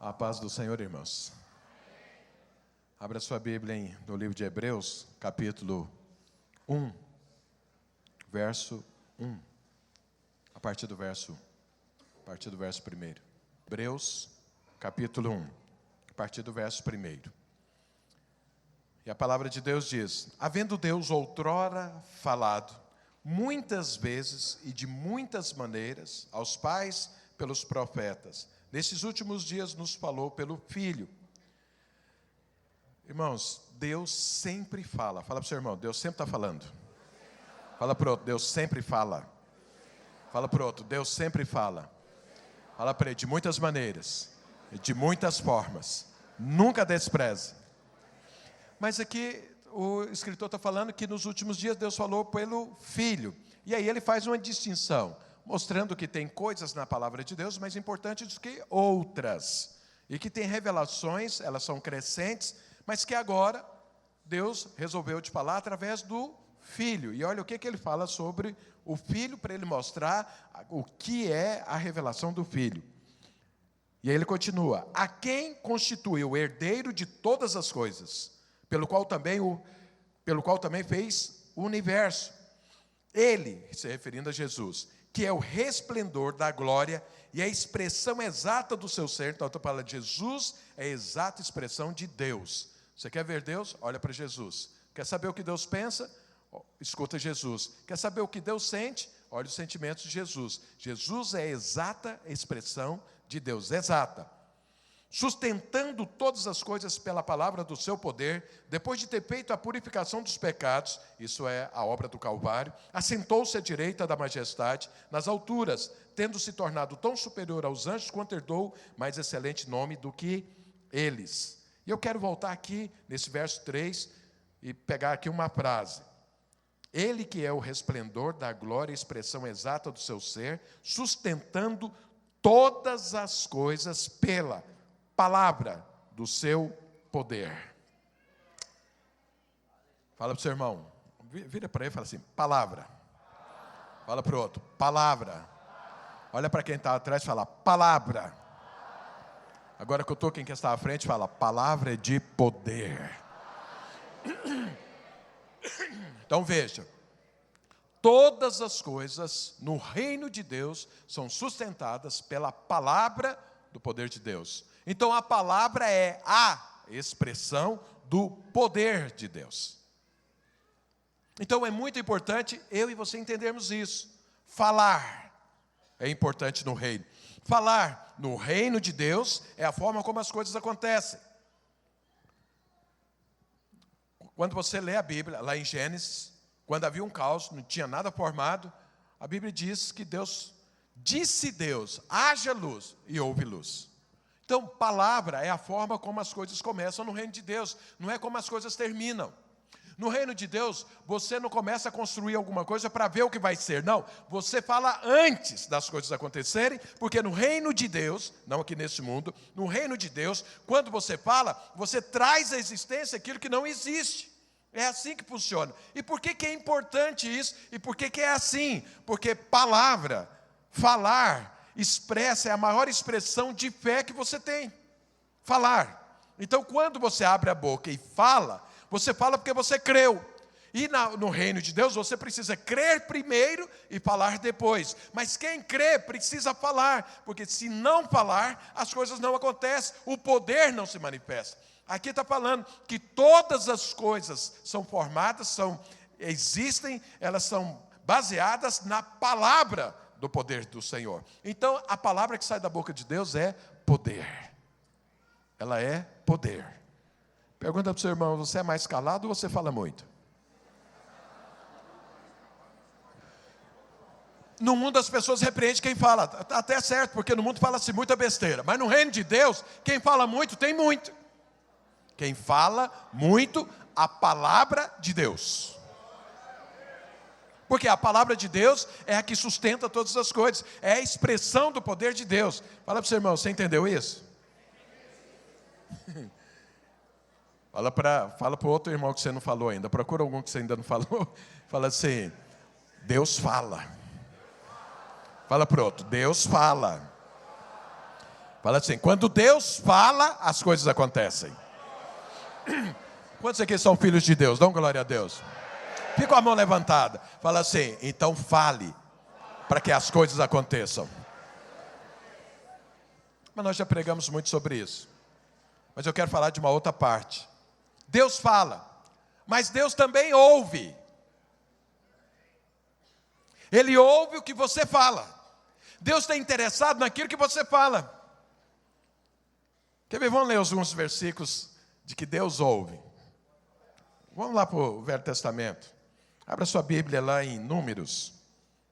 A paz do Senhor, irmãos. Abra sua Bíblia no livro de Hebreus, capítulo 1, verso 1. A partir do verso 1. Hebreus, capítulo 1, a partir do verso 1. E a palavra de Deus diz: havendo Deus outrora falado, muitas vezes e de muitas maneiras, aos pais pelos profetas, nesses últimos dias nos falou pelo Filho. Irmãos, Deus sempre fala. Fala para o seu irmão, Deus sempre está falando. Fala para o outro, Deus sempre fala. Fala para o outro, Deus sempre fala. Fala para ele, de muitas maneiras, de muitas formas. Nunca despreze. Mas aqui o escritor está falando que nos últimos dias Deus falou pelo Filho. E aí ele faz uma distinção, mostrando que tem coisas na palavra de Deus mais importantes do que outras. E que tem revelações, elas são crescentes, mas que agora Deus resolveu te falar através do Filho. E olha o que ele fala sobre o Filho, para ele mostrar o que é a revelação do Filho. E aí ele continua: a quem constituiu o herdeiro de todas as coisas, pelo qual também fez o universo. Ele, se referindo a Jesus, que é o resplendor da glória e a expressão exata do seu ser. Então, estou falando de Jesus, é a exata expressão de Deus. Você quer ver Deus? Olha para Jesus. Quer saber o que Deus pensa? Escuta Jesus. Quer saber o que Deus sente? Olha os sentimentos de Jesus. Jesus é a exata expressão de Deus, exata. Sustentando todas as coisas pela palavra do seu poder, depois de ter feito a purificação dos pecados, isso é a obra do Calvário, assentou-se à direita da majestade nas alturas, tendo se tornado tão superior aos anjos quanto herdou mais excelente nome do que eles. E eu quero voltar aqui nesse verso 3 e pegar aqui uma frase. Ele que é o resplendor da glória e expressão exata do seu ser, sustentando todas as coisas pela palavra do seu poder. Fala para o seu irmão, vira para ele e fala assim: palavra. Fala para o outro, palavra. Olha para quem está atrás e fala: palavra. Agora que eu estou, quem está à frente fala: palavra de poder. Então veja, todas as coisas no reino de Deus são sustentadas pela palavra do poder de Deus. Então a palavra é a expressão do poder de Deus. Então é muito importante eu e você entendermos isso. Falar é importante no reino. Falar no reino de Deus é a forma como as coisas acontecem. Quando você lê a Bíblia, lá em Gênesis, quando havia um caos, não tinha nada formado, a Bíblia diz que disse Deus, haja luz, e houve luz. Então, palavra é a forma como as coisas começam no reino de Deus, não é como as coisas terminam. No reino de Deus, você não começa a construir alguma coisa para ver o que vai ser, não. Você fala antes das coisas acontecerem, porque no reino de Deus, não aqui nesse mundo, no reino de Deus, quando você fala, você traz à existência aquilo que não existe. É assim que funciona. E por que é importante isso? E por que é assim? Porque palavra, falar, expressa, é a maior expressão de fé que você tem. Falar. Então, quando você abre a boca e fala, você fala porque você creu. E no reino de Deus, você precisa crer primeiro e falar depois. Mas quem crê precisa falar, porque se não falar, as coisas não acontecem, o poder não se manifesta. Aqui está falando que todas as coisas são formadas, existem, elas são baseadas na palavra do poder do Senhor. Então, a palavra que sai da boca de Deus é poder. Ela é poder. Pergunta para o seu irmão: você é mais calado ou você fala muito? No mundo as pessoas repreendem quem fala. Está até certo, porque no mundo fala-se muita besteira. Mas no reino de Deus, quem fala muito tem muito. Quem fala muito, a palavra de Deus. Porque a palavra de Deus é a que sustenta todas as coisas. É a expressão do poder de Deus. Fala para o seu irmão, você entendeu isso? Fala para o outro irmão que você não falou ainda. Procura algum que você ainda não falou. Fala assim: Deus fala. Fala para o outro: Deus fala. Fala assim, quando Deus fala, as coisas acontecem. Quantos aqui são filhos de Deus? Dão glória a Deus. Fica com a mão levantada. Fala assim, então fale para que as coisas aconteçam. Mas nós já pregamos muito sobre isso. Mas eu quero falar de uma outra parte. Deus fala, mas Deus também ouve. Ele ouve o que você fala. Deus está interessado naquilo que você fala. Quer ver? Vamos ler alguns versículos de que Deus ouve. Vamos lá para o Velho Testamento. Abra sua Bíblia lá em Números,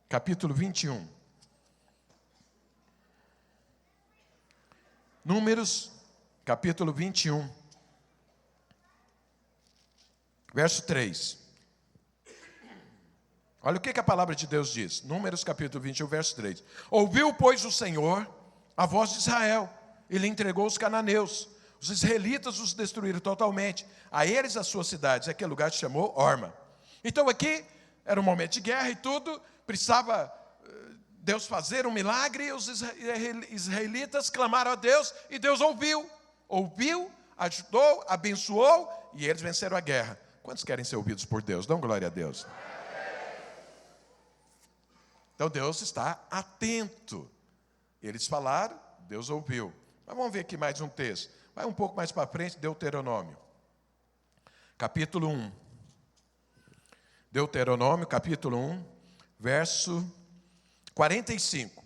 capítulo 21. Números, capítulo 21, verso 3. Olha o que a palavra de Deus diz. Números, capítulo 21, verso 3. Ouviu, pois, o Senhor a voz de Israel, e lhe entregou os cananeus. Os israelitas os destruíram totalmente. A eles as suas cidades. Aquele lugar se chamou Orma. Então aqui era um momento de guerra e tudo. Precisava Deus fazer um milagre. Os israelitas clamaram a Deus e Deus ouviu. Ouviu, ajudou, abençoou e eles venceram a guerra. Quantos querem ser ouvidos por Deus? Dão glória a Deus. Então Deus está atento. Eles falaram, Deus ouviu. Mas vamos ver aqui mais um texto. Vai um pouco mais para frente, Deuteronômio. Capítulo 1. Deuteronômio, capítulo 1, verso 45.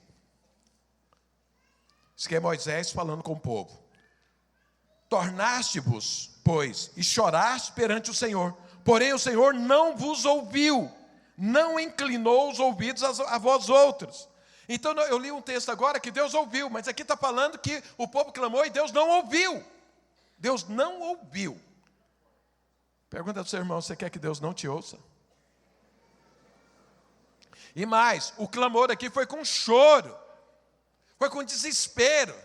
Isso aqui é Moisés falando com o povo. Tornaste-vos, pois, e choraste perante o Senhor. Porém o Senhor não vos ouviu, não inclinou os ouvidos a vós outros. Então eu li um texto agora que Deus ouviu, mas aqui está falando que o povo clamou e Deus não ouviu. Deus não ouviu. Pergunta para o seu irmão, você quer que Deus não te ouça? E mais, o clamor aqui foi com choro, foi com desespero,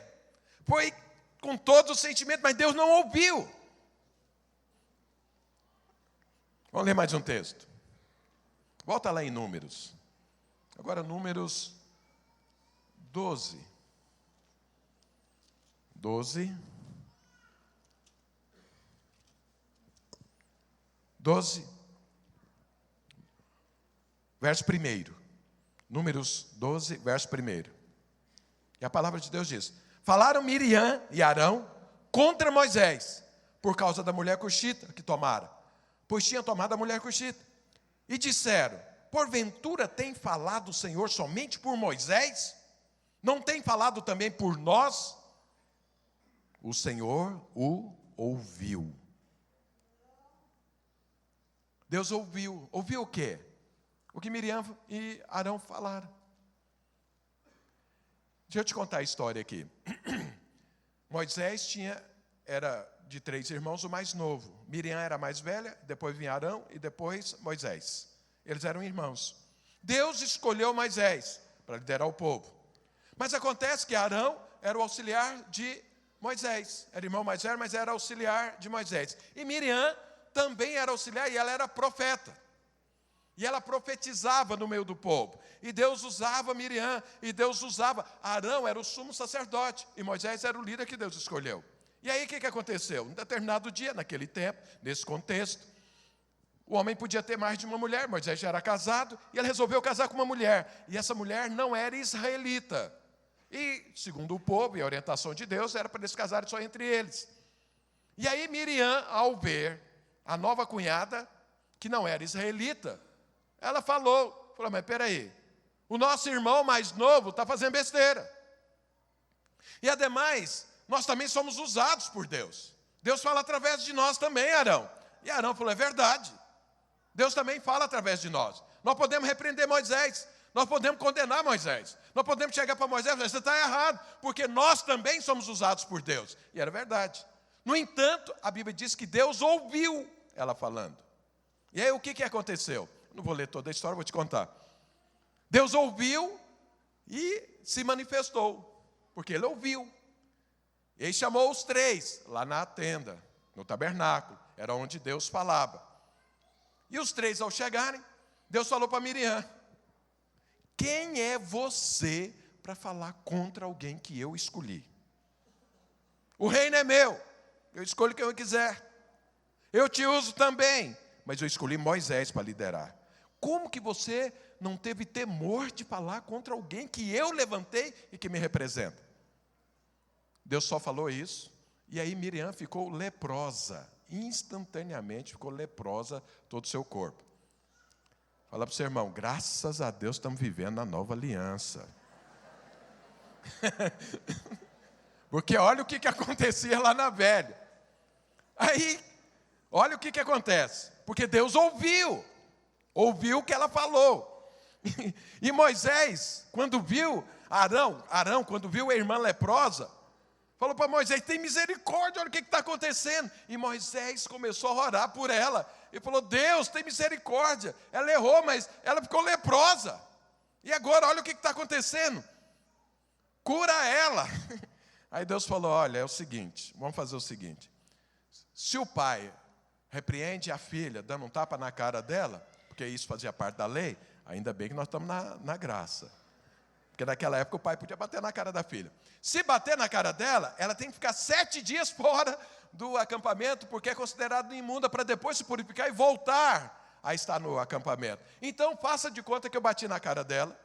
foi com todo o sentimento, mas Deus não ouviu. Vamos ler mais um texto. Volta lá em Números. Agora Números 12. 12. Verso 1. Números 12, verso 1. E a palavra de Deus diz: falaram Miriam e Arão contra Moisés, por causa da mulher cuxita que tomaram, pois tinha tomado a mulher cuxita. E disseram: porventura tem falado o Senhor somente por Moisés? Não tem falado também por nós? O Senhor o ouviu. Deus ouviu. Ouviu o quê? O que Miriam e Arão falaram. Deixa eu te contar a história aqui. Moisés era de 3 irmãos o mais novo. Miriam era a mais velha, depois vinha Arão e depois Moisés. Eles eram irmãos. Deus escolheu Moisés para liderar o povo. Mas acontece que Arão era o auxiliar de Moisés. Era irmão mais velho, mas era auxiliar de Moisés. E Miriam também era auxiliar e ela era profeta. E ela profetizava no meio do povo. E Deus usava Miriam, e Deus usava. Arão era o sumo sacerdote, e Moisés era o líder que Deus escolheu. E aí o que aconteceu? Em determinado dia, naquele tempo, nesse contexto, o homem podia ter mais de uma mulher. Moisés já era casado, e ele resolveu casar com uma mulher. E essa mulher não era israelita. E, segundo o povo e a orientação de Deus, era para eles casarem só entre eles. E aí Miriam, ao ver a nova cunhada, que não era israelita, ela falou, mas peraí, o nosso irmão mais novo está fazendo besteira. E ademais, nós também somos usados por Deus. Deus fala através de nós também, Arão. E Arão falou, é verdade. Deus também fala através de nós. Nós podemos repreender Moisés, nós podemos condenar Moisés, nós podemos chegar para Moisés e falar, você está errado, porque nós também somos usados por Deus. E era verdade. No entanto, a Bíblia diz que Deus ouviu ela falando. E aí o que aconteceu? Não vou ler toda a história, vou te contar. Deus ouviu e se manifestou, porque ele ouviu. E aí chamou os 3, lá na tenda, no tabernáculo, era onde Deus falava. E os 3, ao chegarem, Deus falou para Miriam: quem é você para falar contra alguém que eu escolhi? O reino é meu. Eu escolho quem eu quiser. Eu te uso também. Mas eu escolhi Moisés para liderar. Como que você não teve temor de falar contra alguém que eu levantei e que me representa? Deus só falou isso. E aí Miriam ficou leprosa. Instantaneamente ficou leprosa todo o seu corpo. Fala para o seu irmão, graças a Deus estamos vivendo na nova aliança. Porque olha o que acontecia lá na velha. Aí, olha o que acontece. Porque Deus ouviu o que ela falou. E Moisés, quando viu Arão, quando viu a irmã leprosa, falou para Moisés, tem misericórdia, olha o que está acontecendo. E Moisés começou a orar por ela. E falou, Deus, tem misericórdia. Ela errou, mas ela ficou leprosa. E agora, olha o que está acontecendo. Cura ela. Aí Deus falou, olha, é o seguinte, vamos fazer o seguinte. Se o pai repreende a filha, dando um tapa na cara dela, porque isso fazia parte da lei, ainda bem que nós estamos na graça. Porque naquela época o pai podia bater na cara da filha. Se bater na cara dela, ela tem que ficar 7 dias fora do acampamento, porque é considerado imunda, para depois se purificar e voltar a estar no acampamento. Então faça de conta que eu bati na cara dela,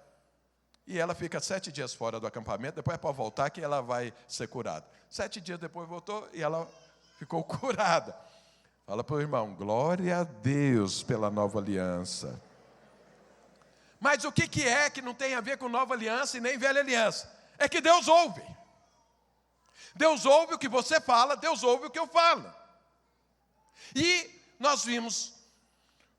e ela fica 7 dias fora do acampamento, depois é para voltar que ela vai ser curada. 7 dias depois voltou e ela ficou curada. Fala para o irmão, glória a Deus pela nova aliança. Mas o que é que não tem a ver com nova aliança e nem velha aliança? É que Deus ouve. Deus ouve o que você fala, Deus ouve o que eu falo. E nós vimos,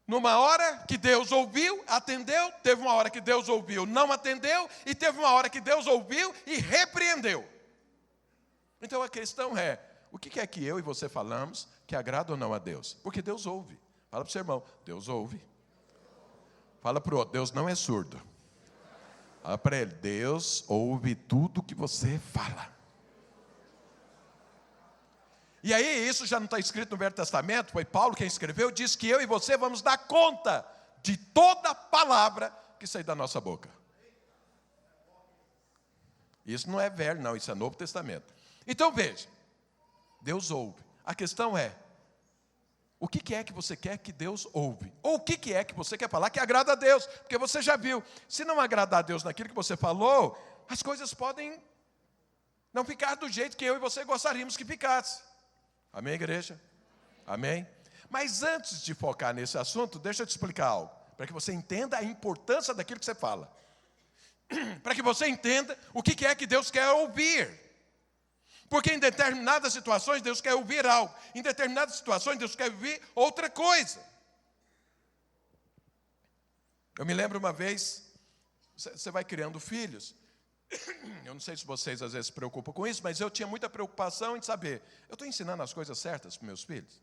numa hora que Deus ouviu, atendeu, teve uma hora que Deus ouviu, não atendeu, e teve uma hora que Deus ouviu e repreendeu. Então a questão é, o que é que eu e você falamos que agrada ou não a Deus? Porque Deus ouve. Fala para o seu irmão, Deus ouve. Fala para o outro, Deus não é surdo. Fala para ele, Deus ouve tudo que você fala. E aí, isso já não está escrito no Velho Testamento, foi Paulo quem escreveu, diz que eu e você vamos dar conta de toda palavra que sair da nossa boca. Isso não é velho, não, isso é Novo Testamento. Então veja, Deus ouve. A questão é, o que é que você quer que Deus ouve? Ou o que é que você quer falar que agrada a Deus? Porque você já viu, se não agradar a Deus naquilo que você falou, as coisas podem não ficar do jeito que eu e você gostaríamos que ficasse. Amém, igreja? Amém? Mas antes de focar nesse assunto, deixa eu te explicar algo, para que você entenda a importância daquilo que você fala. Para que você entenda o que é que Deus quer ouvir. Porque em determinadas situações Deus quer ouvir algo, em determinadas situações Deus quer ouvir outra coisa. Eu me lembro uma vez, você vai criando filhos, eu não sei se vocês às vezes se preocupam com isso, mas eu tinha muita preocupação em saber, eu estou ensinando as coisas certas para meus filhos?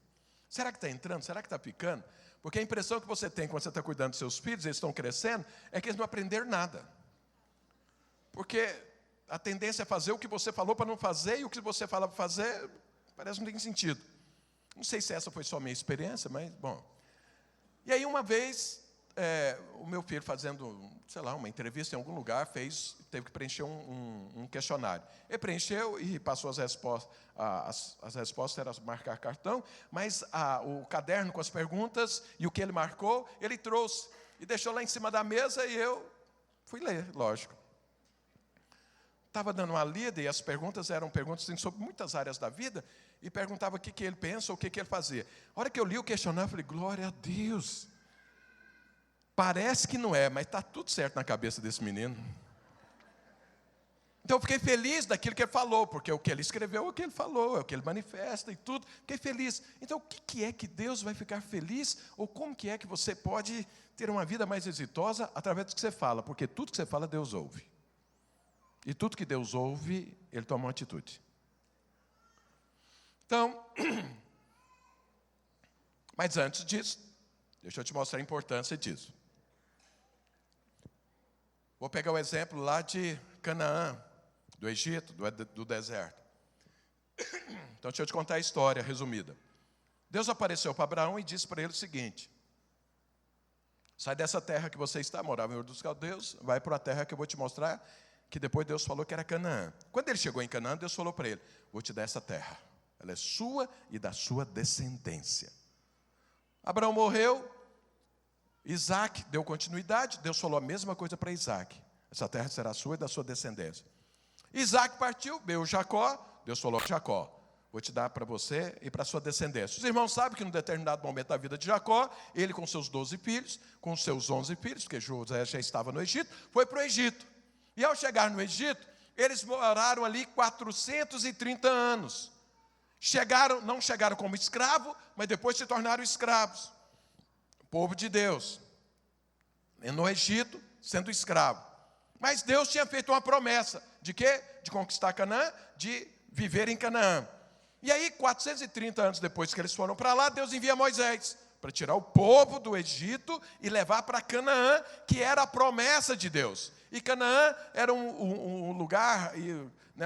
Será que está entrando? Será que está ficando? Porque a impressão que você tem quando você está cuidando dos seus filhos, eles estão crescendo, é que eles não aprenderam nada. Porque a tendência é fazer o que você falou para não fazer, e o que você fala para fazer, parece que não tem sentido. Não sei se essa foi só a minha experiência, mas, bom. E aí, uma vez, o meu filho fazendo, sei lá, uma entrevista em algum lugar, teve que preencher um questionário. Ele preencheu e passou as respostas. As respostas eram marcar cartão, mas o caderno com as perguntas e o que ele marcou, ele trouxe. E deixou lá em cima da mesa e eu fui ler, lógico. Estava dando uma lida e as perguntas eram perguntas assim, sobre muitas áreas da vida, e perguntava o que ele pensa, o que ele fazia. A hora que eu li o questionário, eu falei, glória a Deus. Parece que não é, mas está tudo certo na cabeça desse menino. Então eu fiquei feliz daquilo que ele falou, porque o que ele escreveu é o que ele falou, é o que ele manifesta e tudo. Fiquei feliz. Então o que é que Deus vai ficar feliz? Ou como que é que você pode ter uma vida mais exitosa através do que você fala? Porque tudo que você fala, Deus ouve. E tudo que Deus ouve, Ele toma uma atitude. Então, mas antes disso, deixa eu te mostrar a importância disso. Vou pegar o exemplo lá de Canaã, do Egito, do deserto. Então, deixa eu te contar a história resumida. Deus apareceu para Abraão e disse para ele o seguinte: sai dessa terra que você está, morava em Ur dos Caldeus, vai para a terra que eu vou te mostrar, que depois Deus falou que era Canaã. Quando ele chegou em Canaã, Deus falou para ele: vou te dar essa terra, ela é sua e da sua descendência. Abraão morreu, Isaac deu continuidade, Deus falou a mesma coisa para Isaac: essa terra será sua e da sua descendência. Isaac partiu, veio Jacó, Deus falou: Jacó, vou te dar para você e para a sua descendência. Os irmãos sabem que num determinado momento da vida de Jacó, ele com seus 12 filhos, com seus 11 filhos, porque José já estava no Egito, foi para o Egito. E ao chegar no Egito, eles moraram ali 430 anos. Não chegaram como escravo, mas depois se tornaram escravos. O povo de Deus, no Egito, sendo escravo. Mas Deus tinha feito uma promessa, de quê? De conquistar Canaã, de viver em Canaã. E aí, 430 anos depois que eles foram para lá, Deus envia Moisés para tirar o povo do Egito e levar para Canaã, que era a promessa de Deus. E Canaã era um lugar,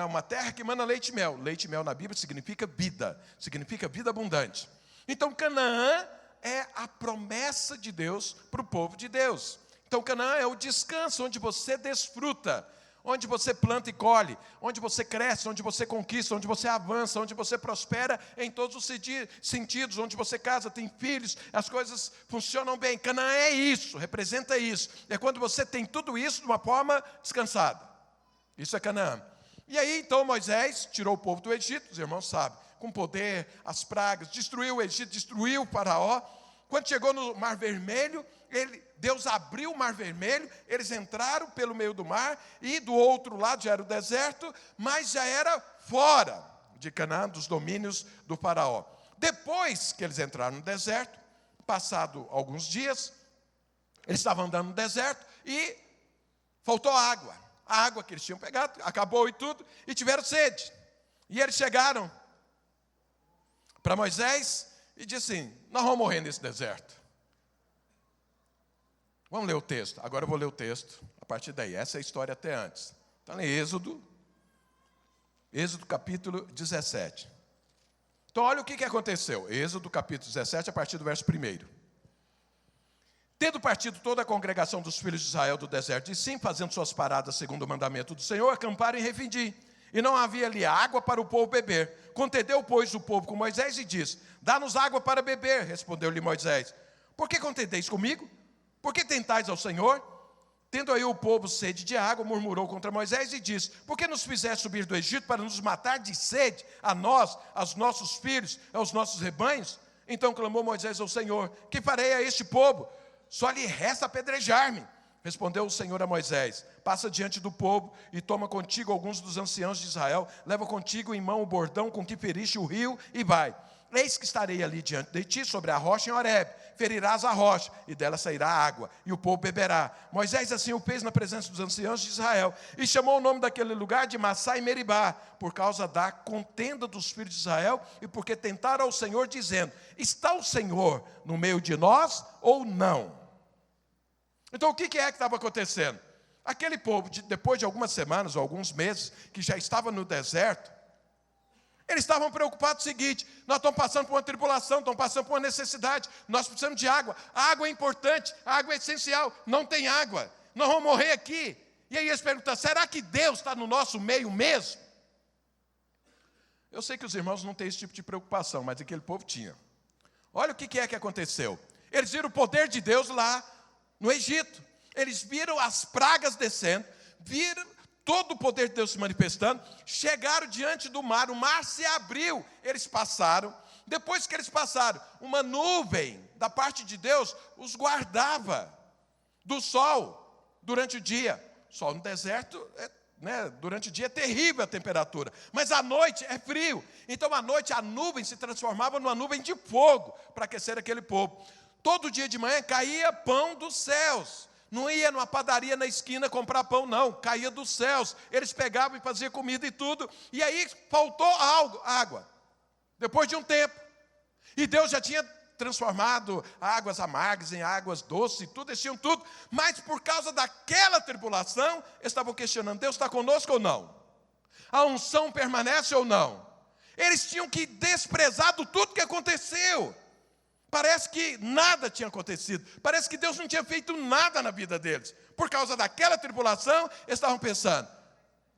uma terra que emana leite e mel. Leite e mel na Bíblia significa vida abundante. Então Canaã é a promessa de Deus para o povo de Deus. Então Canaã é o descanso onde você desfruta, onde você planta e colhe, onde você cresce, onde você conquista, onde você avança, onde você prospera em todos os sentidos, onde você casa, tem filhos, as coisas funcionam bem. Canaã é isso, representa isso. É quando você tem tudo isso de uma forma descansada. Isso é Canaã. E aí então Moisés tirou o povo do Egito, os irmãos sabem, com poder, as pragas, destruiu o Egito, destruiu o faraó. Quando chegou no Mar Vermelho, Deus abriu o Mar Vermelho, eles entraram pelo meio do mar, e do outro lado já era o deserto, mas já era fora de Canaã, dos domínios do faraó. Depois que eles entraram no deserto, passado alguns dias, eles estavam andando no deserto e faltou água. A água que eles tinham pegado, acabou e tudo, e tiveram sede. E eles chegaram para Moisés e disseram assim: nós vamos morrer nesse deserto. Vamos ler o texto. Agora eu vou ler o texto a partir daí. Essa é a história até antes. Está em Êxodo capítulo 17. Então olha o que aconteceu. Êxodo capítulo 17, a partir do verso 1. Tendo partido toda a congregação dos filhos de Israel do deserto de Sim, fazendo suas paradas segundo o mandamento do Senhor, acamparam em Refidim. E não havia ali água para o povo beber. Contendeu, pois, o povo com Moisés e disse: dá-nos água para beber. Respondeu-lhe Moisés: por que contendeis comigo? Por que tentais ao Senhor? Tendo aí o povo sede de água, murmurou contra Moisés e disse: por que nos fizeste subir do Egito para nos matar de sede, a nós, aos nossos filhos, aos nossos rebanhos? Então clamou Moisés ao Senhor: que farei a este povo? Só lhe resta apedrejar-me. Respondeu o Senhor a Moisés: passa diante do povo e toma contigo alguns dos anciãos de Israel, leva contigo em mão o bordão com que feriste o rio e vai. Eis que estarei ali diante de ti, sobre a rocha em Horebe. Ferirás a rocha, e dela sairá água, e o povo beberá. Moisés assim o fez na presença dos anciãos de Israel, e chamou o nome daquele lugar de Massá e Meribá, por causa da contenda dos filhos de Israel, e porque tentaram ao Senhor, dizendo: está o Senhor no meio de nós ou não? Então o que é que estava acontecendo? Aquele povo, depois de algumas semanas ou alguns meses, que já estava no deserto, eles estavam preocupados com o seguinte: nós estamos passando por uma tribulação, estamos passando por uma necessidade, nós precisamos de água. A água é importante, a água é essencial, não tem água, nós vamos morrer aqui. E aí eles perguntam: será que Deus está no nosso meio mesmo? Eu sei que os irmãos não têm esse tipo de preocupação, mas aquele povo tinha. Olha o que é que aconteceu. Eles viram o poder de Deus lá no Egito. Eles viram as pragas descendo, viram todo o poder de Deus se manifestando, chegaram diante do mar, o mar se abriu, eles passaram. Depois que eles passaram, uma nuvem da parte de Deus os guardava do sol durante o dia. Sol no deserto, durante o dia é terrível a temperatura, mas à noite é frio. Então à noite a nuvem se transformava numa nuvem de fogo para aquecer aquele povo. Todo dia de manhã caía pão dos céus. Não ia numa padaria na esquina comprar pão, não. Caía dos céus. Eles pegavam e faziam comida e tudo. E aí faltou água. Depois de um tempo. E Deus já tinha transformado águas amargas em águas doces e tudo. Eles tinham tudo. Mas por causa daquela tribulação, eles estavam questionando: Deus está conosco ou não? A unção permanece ou não? Eles tinham que desprezar tudo que aconteceu. Parece que nada tinha acontecido. Parece que Deus não tinha feito nada na vida deles. Por causa daquela tribulação, eles estavam pensando: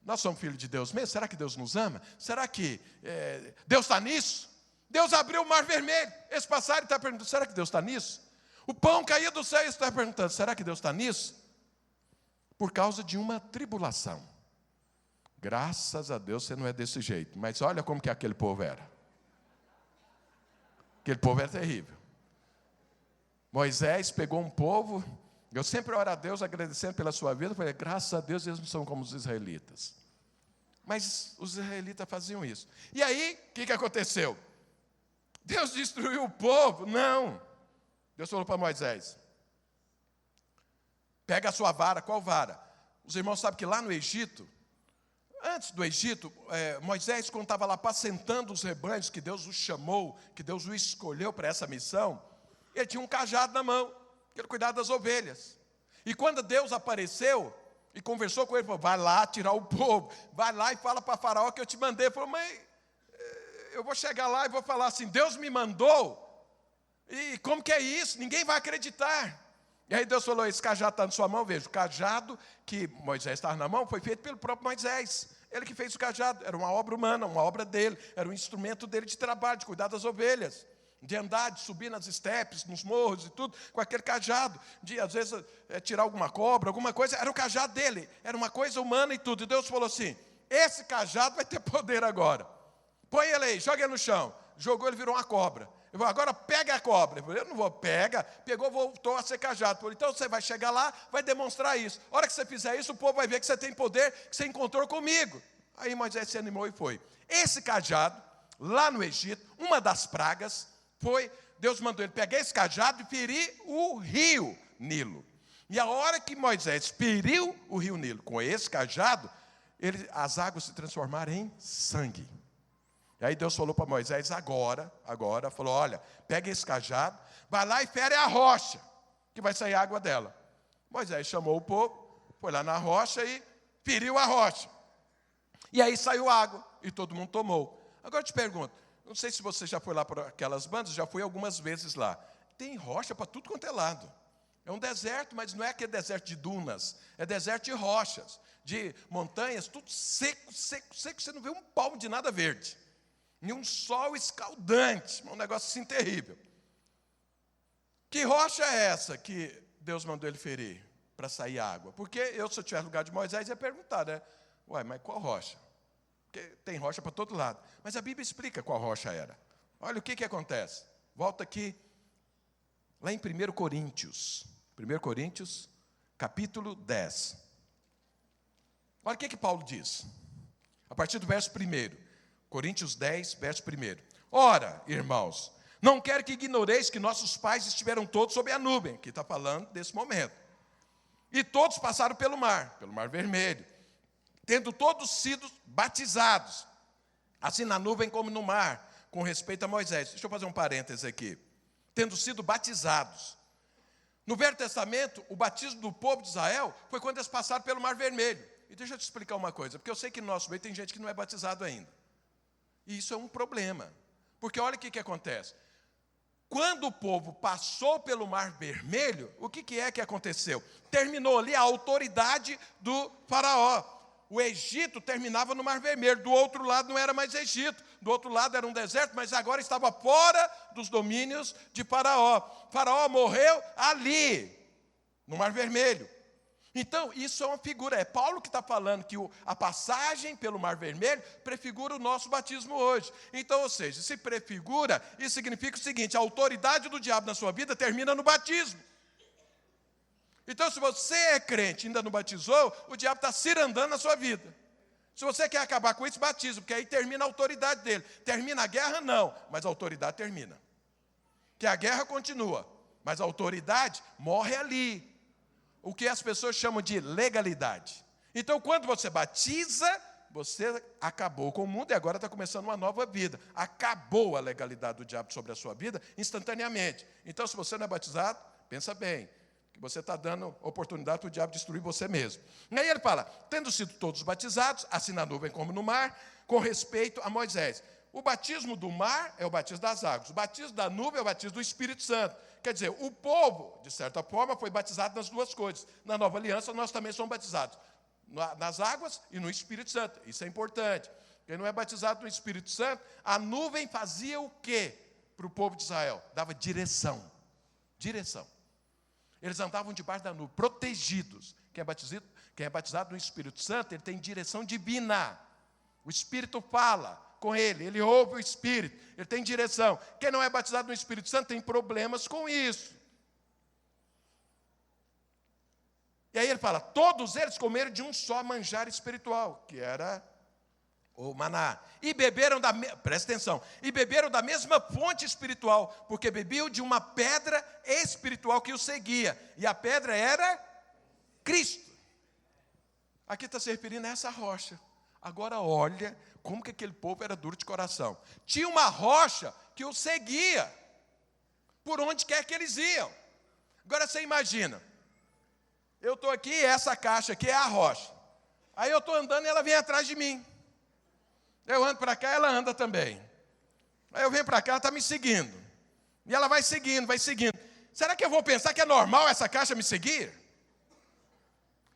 Nós somos filhos de Deus mesmo? Será que Deus nos ama? Será que Deus está nisso? Deus abriu o mar vermelho. Esse passarinho está perguntando, será que Deus está nisso? O pão caía do céu e está perguntando, será que Deus está nisso? Por causa de uma tribulação. Graças a Deus você não é desse jeito. Mas olha como que aquele povo era. Aquele povo era terrível. Moisés pegou um povo. Eu sempre oro a Deus agradecendo pela sua vida. Falei, graças a Deus eles não são como os israelitas. Mas os israelitas faziam isso. E aí, o que aconteceu? Deus destruiu o povo? Não. Deus falou para Moisés, pega a sua vara. Qual vara? Os irmãos sabem que lá no Egito, antes do Egito, Moisés, quando estava lá apacentando os rebanhos, que Deus o chamou, que Deus o escolheu para essa missão, ele tinha um cajado na mão, que ele cuidava das ovelhas. E quando Deus apareceu e conversou com ele, falou, vai lá tirar o povo, vai lá e fala para Faraó que eu te mandei. Ele falou, mãe, eu vou chegar lá e vou falar assim, Deus me mandou, e como que é isso? Ninguém vai acreditar. E aí Deus falou, esse cajado está na sua mão, veja, o cajado que Moisés estava na mão foi feito pelo próprio Moisés. Ele que fez o cajado, era uma obra humana, uma obra dele, era um instrumento dele de trabalho, de cuidar das ovelhas, de andar, de subir nas estepes, nos morros e tudo, com aquele cajado, de às vezes tirar alguma cobra, alguma coisa, era o cajado dele, era uma coisa humana e tudo. E Deus falou assim, esse cajado vai ter poder agora, põe ele aí, joga ele no chão. Jogou, ele virou uma cobra. Eu falei, agora pega a cobra. Eu falei, eu não vou, pega. Pegou, voltou a ser cajado. Eu falei, então você vai chegar lá, vai demonstrar isso. A hora que você fizer isso, o povo vai ver que você tem poder, que você encontrou comigo. Aí Moisés se animou e foi. Esse cajado, lá no Egito, uma das pragas, foi, Deus mandou ele pegar esse cajado e ferir o rio Nilo. E a hora que Moisés feriu o rio Nilo com esse cajado, as águas se transformaram em sangue. E aí Deus falou para Moisés, agora, falou, olha, pega esse cajado, vai lá e fere a rocha, que vai sair água dela. Moisés chamou o povo, foi lá na rocha e feriu a rocha. E aí saiu água, e todo mundo tomou. Agora eu te pergunto, não sei se você já foi lá para aquelas bandas, já fui algumas vezes lá. Tem rocha para tudo quanto é lado. É um deserto, mas não é aquele deserto de dunas, é deserto de rochas, de montanhas, tudo seco, você não vê um palmo de nada verde. E um sol escaldante, um negócio assim terrível. Que rocha é essa que Deus mandou ele ferir para sair água? Porque eu, se eu tivesse no lugar de Moisés, ia perguntar, né? Ué, mas qual rocha? Porque tem rocha para todo lado. Mas a Bíblia explica qual rocha era. Olha o que acontece. Volta aqui, lá em 1 Coríntios. 1 Coríntios, capítulo 10. Olha o que Paulo diz. A partir do verso 1. Coríntios 10, verso 1. Ora, irmãos, não quero que ignoreis que nossos pais estiveram todos sob a nuvem, que está falando desse momento. E todos passaram pelo mar vermelho, tendo todos sido batizados, assim na nuvem como no mar, com respeito a Moisés. Deixa eu fazer um parêntese aqui. Tendo sido batizados. No Velho Testamento, o batismo do povo de Israel foi quando eles passaram pelo mar vermelho. E deixa eu te explicar uma coisa, porque eu sei que no nosso meio tem gente que não é batizado ainda. E isso é um problema, porque olha o que acontece. Quando o povo passou pelo Mar Vermelho, o que é que aconteceu? Terminou ali a autoridade do faraó. O Egito terminava no Mar Vermelho, do outro lado não era mais Egito, do outro lado era um deserto, mas agora estava fora dos domínios de Faraó. Faraó morreu ali, no Mar Vermelho. Então, isso é uma figura, é Paulo que está falando que a passagem pelo Mar Vermelho prefigura o nosso batismo hoje. Então, ou seja, se prefigura, isso significa o seguinte, a autoridade do diabo na sua vida termina no batismo. Então, se você é crente e ainda não batizou, o diabo está cirandando na sua vida. Se você quer acabar com esse batismo, porque aí termina a autoridade dele. Termina a guerra? Não, mas a autoridade termina. Que a guerra continua, mas a autoridade morre ali. O que as pessoas chamam de legalidade. Então, quando você batiza, você acabou com o mundo e agora está começando uma nova vida. Acabou a legalidade do diabo sobre a sua vida instantaneamente. Então, se você não é batizado, pensa bem, que você está dando oportunidade para o diabo destruir você mesmo. E aí ele fala, tendo sido todos batizados, assim na nuvem como no mar, com respeito a Moisés. O batismo do mar é o batismo das águas. O batismo da nuvem é o batismo do Espírito Santo. Quer dizer, o povo, de certa forma, foi batizado nas duas coisas. Na nova aliança, nós também somos batizados nas águas e no Espírito Santo. Isso é importante. Quem não é batizado no Espírito Santo, a nuvem fazia o quê para o povo de Israel? Dava direção. Direção. Eles andavam debaixo da nuvem, protegidos. Quem é batizado no Espírito Santo, ele tem direção divina. O Espírito fala com ele ouve o Espírito, ele tem direção. Quem não é batizado no Espírito Santo tem problemas com isso. E aí ele fala, todos eles comeram de um só manjar espiritual, que era o maná. E beberam presta atenção, e beberam da mesma fonte espiritual, porque bebiam de uma pedra espiritual que os seguia. E a pedra era Cristo. Aqui está se referindo a essa rocha. Agora olha como que aquele povo era duro de coração. Tinha uma rocha que os seguia, por onde quer que eles iam. Agora você imagina, eu estou aqui, essa caixa aqui é a rocha. Aí eu estou andando e ela vem atrás de mim. Eu ando para cá, ela anda também. Aí eu venho para cá, ela está me seguindo. E ela vai seguindo, vai seguindo. Será que eu vou pensar que é normal essa caixa me seguir?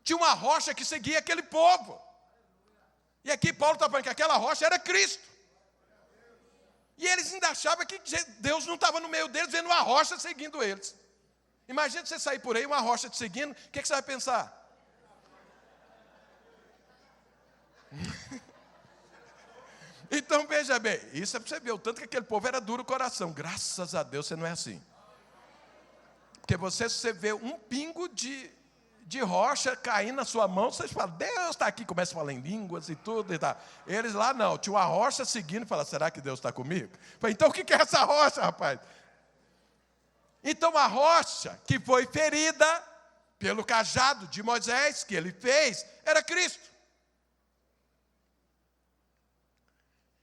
Tinha uma rocha que seguia aquele povo. E aqui Paulo está falando que aquela rocha era Cristo. E eles ainda achavam que Deus não estava no meio deles, vendo uma rocha seguindo eles. Imagina você sair por aí, uma rocha te seguindo, o que você vai pensar? Então veja bem, isso é para você ver o tanto que aquele povo era duro o coração. Graças a Deus você não é assim. Porque se você vê um pingo de rocha caindo na sua mão, vocês falam, Deus está aqui, começa a falar em línguas e tudo. E tá. Eles lá não, tinha uma rocha seguindo e fala, será que Deus está comigo? Falei, então o que é essa rocha, rapaz? Então a rocha que foi ferida pelo cajado de Moisés, que ele fez, era Cristo.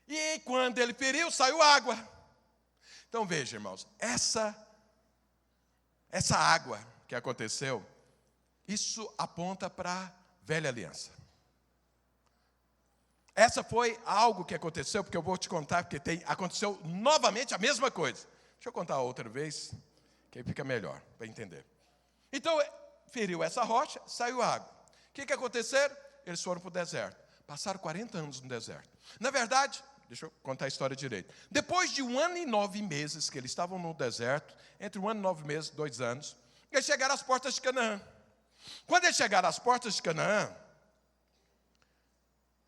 E quando ele feriu, saiu água. Então veja, irmãos, essa água que aconteceu, isso aponta para a velha aliança. Essa foi algo que aconteceu, porque eu vou te contar, porque aconteceu novamente a mesma coisa. Deixa eu contar outra vez, que aí fica melhor para entender. Então, feriu essa rocha, saiu água. O que aconteceu? Eles foram para o deserto. Passaram 40 anos no deserto. Na verdade, deixa eu contar a história direito. Depois de 1 ano e 9 meses que eles estavam no deserto, entre 1 ano e 9 meses, 2 anos, eles chegaram às portas de Canaã. Quando eles chegaram às portas de Canaã,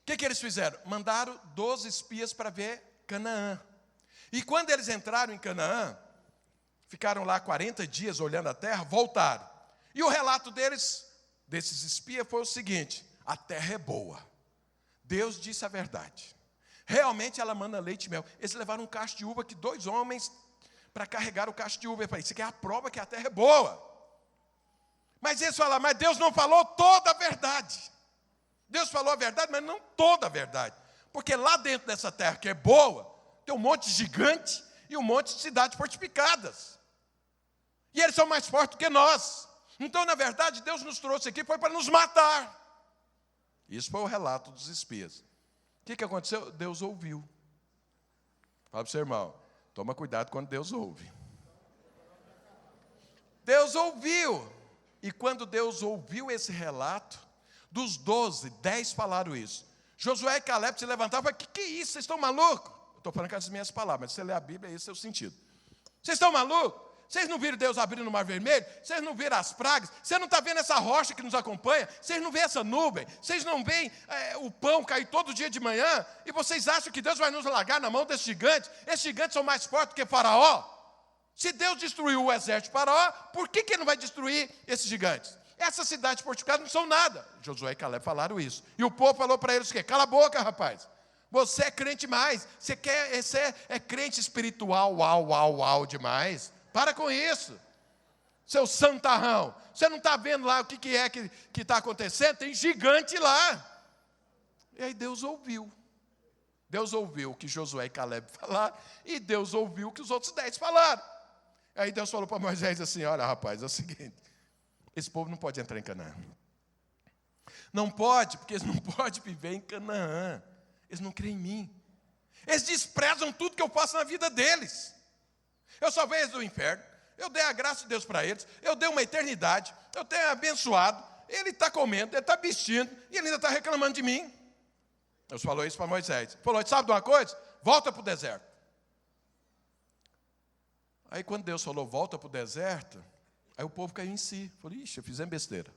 o que eles fizeram? Mandaram 12 espias para ver Canaã. E quando eles entraram em Canaã, ficaram lá 40 dias olhando a terra, voltaram. E o relato desses espias, foi o seguinte: a terra é boa. Deus disse a verdade. Realmente ela manda leite e mel. Eles levaram um cacho de uva que 2 homens para carregar o cacho de uva. Eu falei, isso aqui é a prova que a terra é boa. Mas eles falaram, mas Deus não falou toda a verdade. Deus falou a verdade, mas não toda a verdade. Porque lá dentro dessa terra que é boa, tem um monte de gigante e um monte de cidades fortificadas. E eles são mais fortes do que nós. Então, na verdade, Deus nos trouxe aqui foi para nos matar. Isso foi o relato dos espias. O que aconteceu? Deus ouviu. Fala para o seu irmão, toma cuidado quando Deus ouve. Deus ouviu. E quando Deus ouviu esse relato, dos 12, 10 falaram isso. Josué e Caleb se levantaram e falaram, que é isso? Vocês estão malucos? Eu estou falando com as minhas palavras, mas se você ler a Bíblia, esse é o sentido. Vocês estão malucos? Vocês não viram Deus abrindo o mar vermelho? Vocês não viram as pragas? Você não está vendo essa rocha que nos acompanha? Vocês não veem essa nuvem? Vocês não veem o pão cair todo dia de manhã? E vocês acham que Deus vai nos largar na mão desses gigantes? Esses gigantes são mais fortes do que Faraó? Se Deus destruiu o exército de Faraó, por que ele não vai destruir esses gigantes? Essas cidades fortificadas não são nada. Josué e Caleb falaram isso. E o povo falou para eles o quê? Cala a boca, rapaz. Você é crente mais. Você é crente espiritual, uau demais. Para com isso. Seu santarrão. Você não está vendo lá o que é que está acontecendo? Tem gigante lá. E aí Deus ouviu. Deus ouviu o que Josué e Caleb falaram. E Deus ouviu o que os outros 10 falaram. Aí Deus falou para Moisés assim, olha rapaz, é o seguinte. Esse povo não pode entrar em Canaã. Não pode, porque eles não podem viver em Canaã. Eles não creem em mim. Eles desprezam tudo que eu faço na vida deles. Eu salvei eles do inferno. Eu dei a graça de Deus para eles. Eu dei uma eternidade. Eu tenho abençoado. ele está comendo, ele está vestindo, e ele ainda está reclamando de mim. Deus falou isso para Moisés. Falou, sabe de uma coisa? Volta para o deserto. Aí quando Deus falou, volta para o deserto, aí o povo caiu em si. Falou, ixi, fizemos besteira.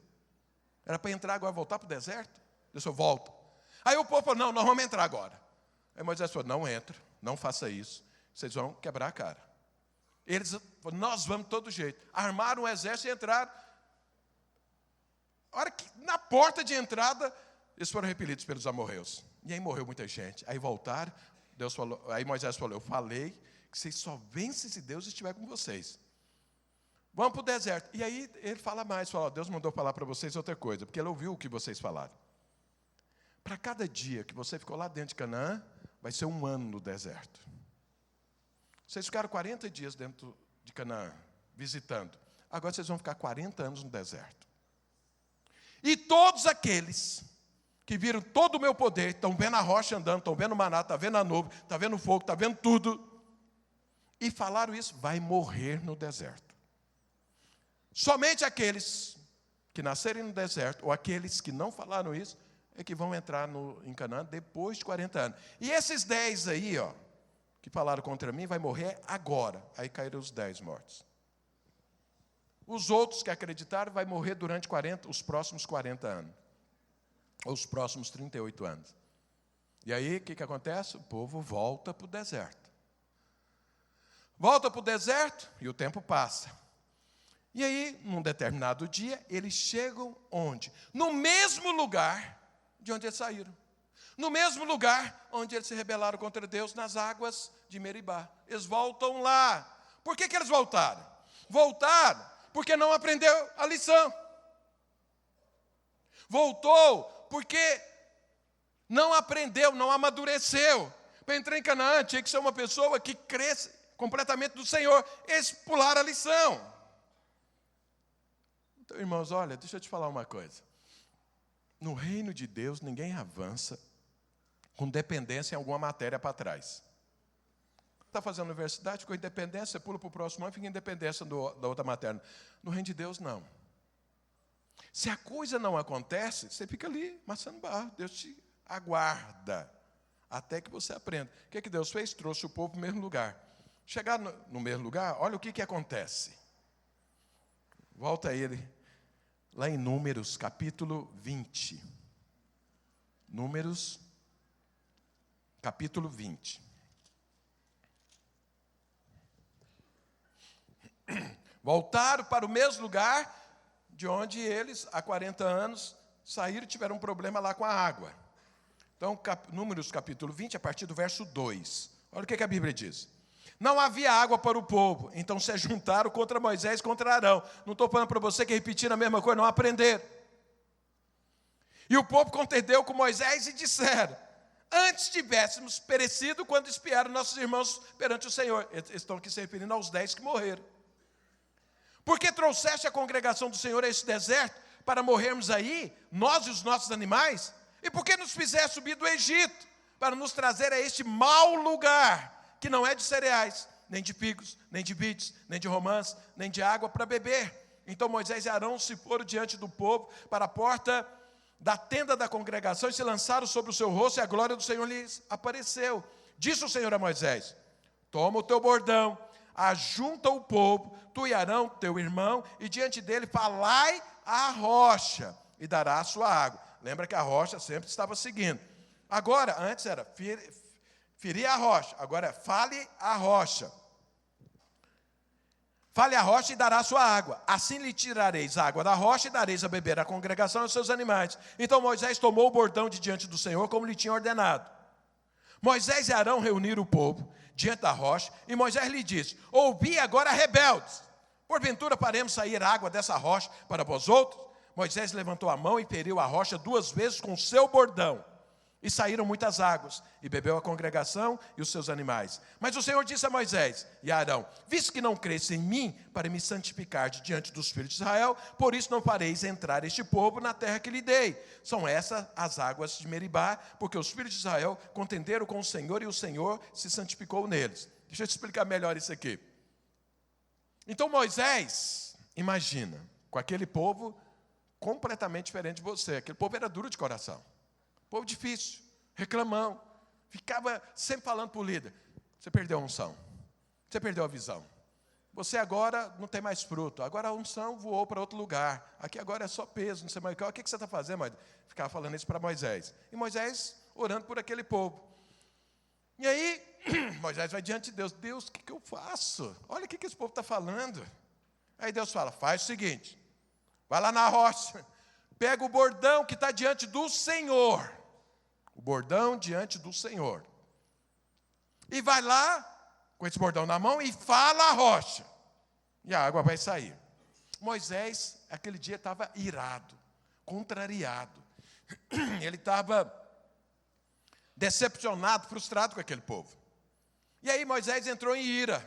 Era para entrar agora, voltar para o deserto? Deus falou, volta. Aí o povo falou, não, nós vamos entrar agora. Aí Moisés falou, não entra, não faça isso. Vocês vão quebrar a cara. Eles falaram, nós vamos de todo jeito. Armaram um exército e entraram. A hora que, na porta de entrada, eles foram repelidos pelos amorreus. E aí morreu muita gente. Aí voltaram, Deus falou, aí Moisés falou, eu falei que vocês só vencem se Deus estiver com vocês. Vamos para o deserto. E aí ele fala mais, fala, Deus mandou falar para vocês outra coisa, porque ele ouviu o que vocês falaram. Para cada dia que você ficou lá dentro de Canaã, vai ser 1 ano no deserto. Vocês ficaram 40 dias dentro de Canaã, visitando. Agora vocês vão ficar 40 anos no deserto. E todos aqueles que viram todo o meu poder, estão vendo a rocha andando, estão vendo o maná, estão vendo a nuvem, estão vendo o fogo, estão vendo tudo, e falaram isso, vai morrer no deserto. Somente aqueles que nascerem no deserto, ou aqueles que não falaram isso, é que vão entrar em Canaã depois de 40 anos. E esses 10 aí, ó, que falaram contra mim, vai morrer agora. Aí caíram os 10 mortos. Os outros que acreditaram, vai morrer durante os próximos 40 anos. Ou os próximos 38 anos. E aí, o que acontece? O povo volta para o deserto. Volta para o deserto e o tempo passa. E aí, num determinado dia, eles chegam onde? No mesmo lugar de onde eles saíram. No mesmo lugar onde eles se rebelaram contra Deus, nas águas de Meribá. Eles voltam lá. Por que eles voltaram? Voltaram porque não aprendeu a lição. Voltou porque não aprendeu, não amadureceu. Para entrar em Canaã, tinha que ser uma pessoa que cresce completamente do Senhor. Eles pularam a lição. Então, irmãos, olha, deixa eu te falar uma coisa. No reino de Deus, ninguém avança com dependência em alguma matéria para trás. Está fazendo universidade, ficou independência, você pula para o próximo ano, fica independência da outra matéria. No reino de Deus, não. Se a coisa não acontece, você fica ali, maçando barro. Deus te aguarda até que você aprenda. O que Deus fez? Trouxe o povo para o mesmo lugar. Chegar no mesmo lugar, olha o que acontece. Volta ele, lá em Números, capítulo 20. Números, capítulo 20. Voltaram para o mesmo lugar de onde eles, há 40 anos, saíram e tiveram um problema lá com a água. Então, Números capítulo 20, a partir do verso 2. Olha o que a Bíblia diz. Não havia água para o povo, então se juntaram contra Moisés e contra Arão. Não estou falando para você que repetiram a mesma coisa, não aprenderam. E o povo contendeu com Moisés e disseram, antes tivéssemos perecido quando espiaram nossos irmãos perante o Senhor. Eles estão aqui se referindo aos 10 que morreram. Porque trouxeste a congregação do Senhor a esse deserto, para morrermos aí, nós e os nossos animais? E por que nos fizeste subir do Egito, para nos trazer a este mau lugar, que não é de cereais, nem de figos, nem de vides, nem de romãs, nem de água para beber? Então Moisés e Arão se foram diante do povo, para a porta da tenda da congregação, e se lançaram sobre o seu rosto, e a glória do Senhor lhes apareceu. Disse o Senhor a Moisés, toma o teu bordão, ajunta o povo, tu e Arão, teu irmão, e diante dele falai à rocha, e dará a sua água. Lembra que a rocha sempre estava seguindo. Agora, antes era ferir a rocha, agora é fale a rocha. Fale a rocha e dará a sua água. Assim lhe tirareis a água da rocha e dareis a beber à congregação e aos seus animais. Então Moisés tomou o bordão de diante do Senhor, como lhe tinha ordenado. Moisés e Arão reuniram o povo diante da rocha, e Moisés lhe disse, ouvi agora, rebeldes, porventura faremos sair água dessa rocha para vós outros? Moisés levantou a mão e feriu a rocha 2 vezes com o seu bordão, e saíram muitas águas, e bebeu a congregação e os seus animais. Mas o Senhor disse a Moisés e a Arão, visto que não cresce em mim, para me santificar diante dos filhos de Israel, por isso não fareis entrar este povo na terra que lhe dei. São essas as águas de Meribá, porque os filhos de Israel contenderam com o Senhor, e o Senhor se santificou neles. Deixa eu te explicar melhor isso aqui. Então Moisés, imagina, com aquele povo completamente diferente de você. Aquele povo era duro de coração. Povo difícil, reclamão. Ficava sempre falando para o líder: você perdeu a unção, você perdeu a visão. Você agora não tem mais fruto. Agora a unção voou para outro lugar. Aqui agora é só peso, não sei mais o que. O que você está fazendo, Moisés? Ficava falando isso para Moisés. E Moisés orando por aquele povo. E aí, Moisés vai diante de Deus. Deus, o que eu faço? Olha o que esse povo está falando. Aí Deus fala: faz o seguinte. Vai lá na rocha. Pega o bordão que está diante do Senhor. O bordão diante do Senhor. E vai lá, com esse bordão na mão, e fala a rocha. E a água vai sair. Moisés, aquele dia, estava irado, contrariado. Ele estava decepcionado, frustrado com aquele povo. E aí Moisés entrou em ira.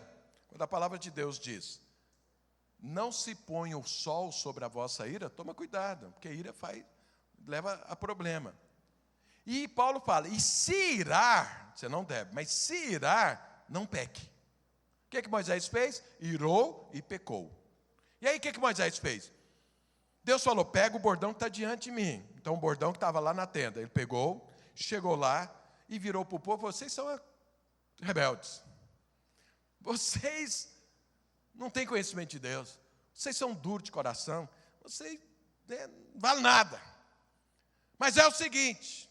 Quando a palavra de Deus diz: não se ponha o sol sobre a vossa ira, toma cuidado, porque a ira leva a problema. E Paulo fala: e se irar, você não deve, mas se irar, não peque. O que Moisés fez? Irou e pecou. E aí o que Moisés fez? Deus falou: pega o bordão que está diante de mim. Então o bordão que estava lá na tenda, ele pegou, chegou lá e virou para o povo: vocês são rebeldes. Vocês não têm conhecimento de Deus. Vocês são duros de coração. Vocês não valem nada. Mas é o seguinte,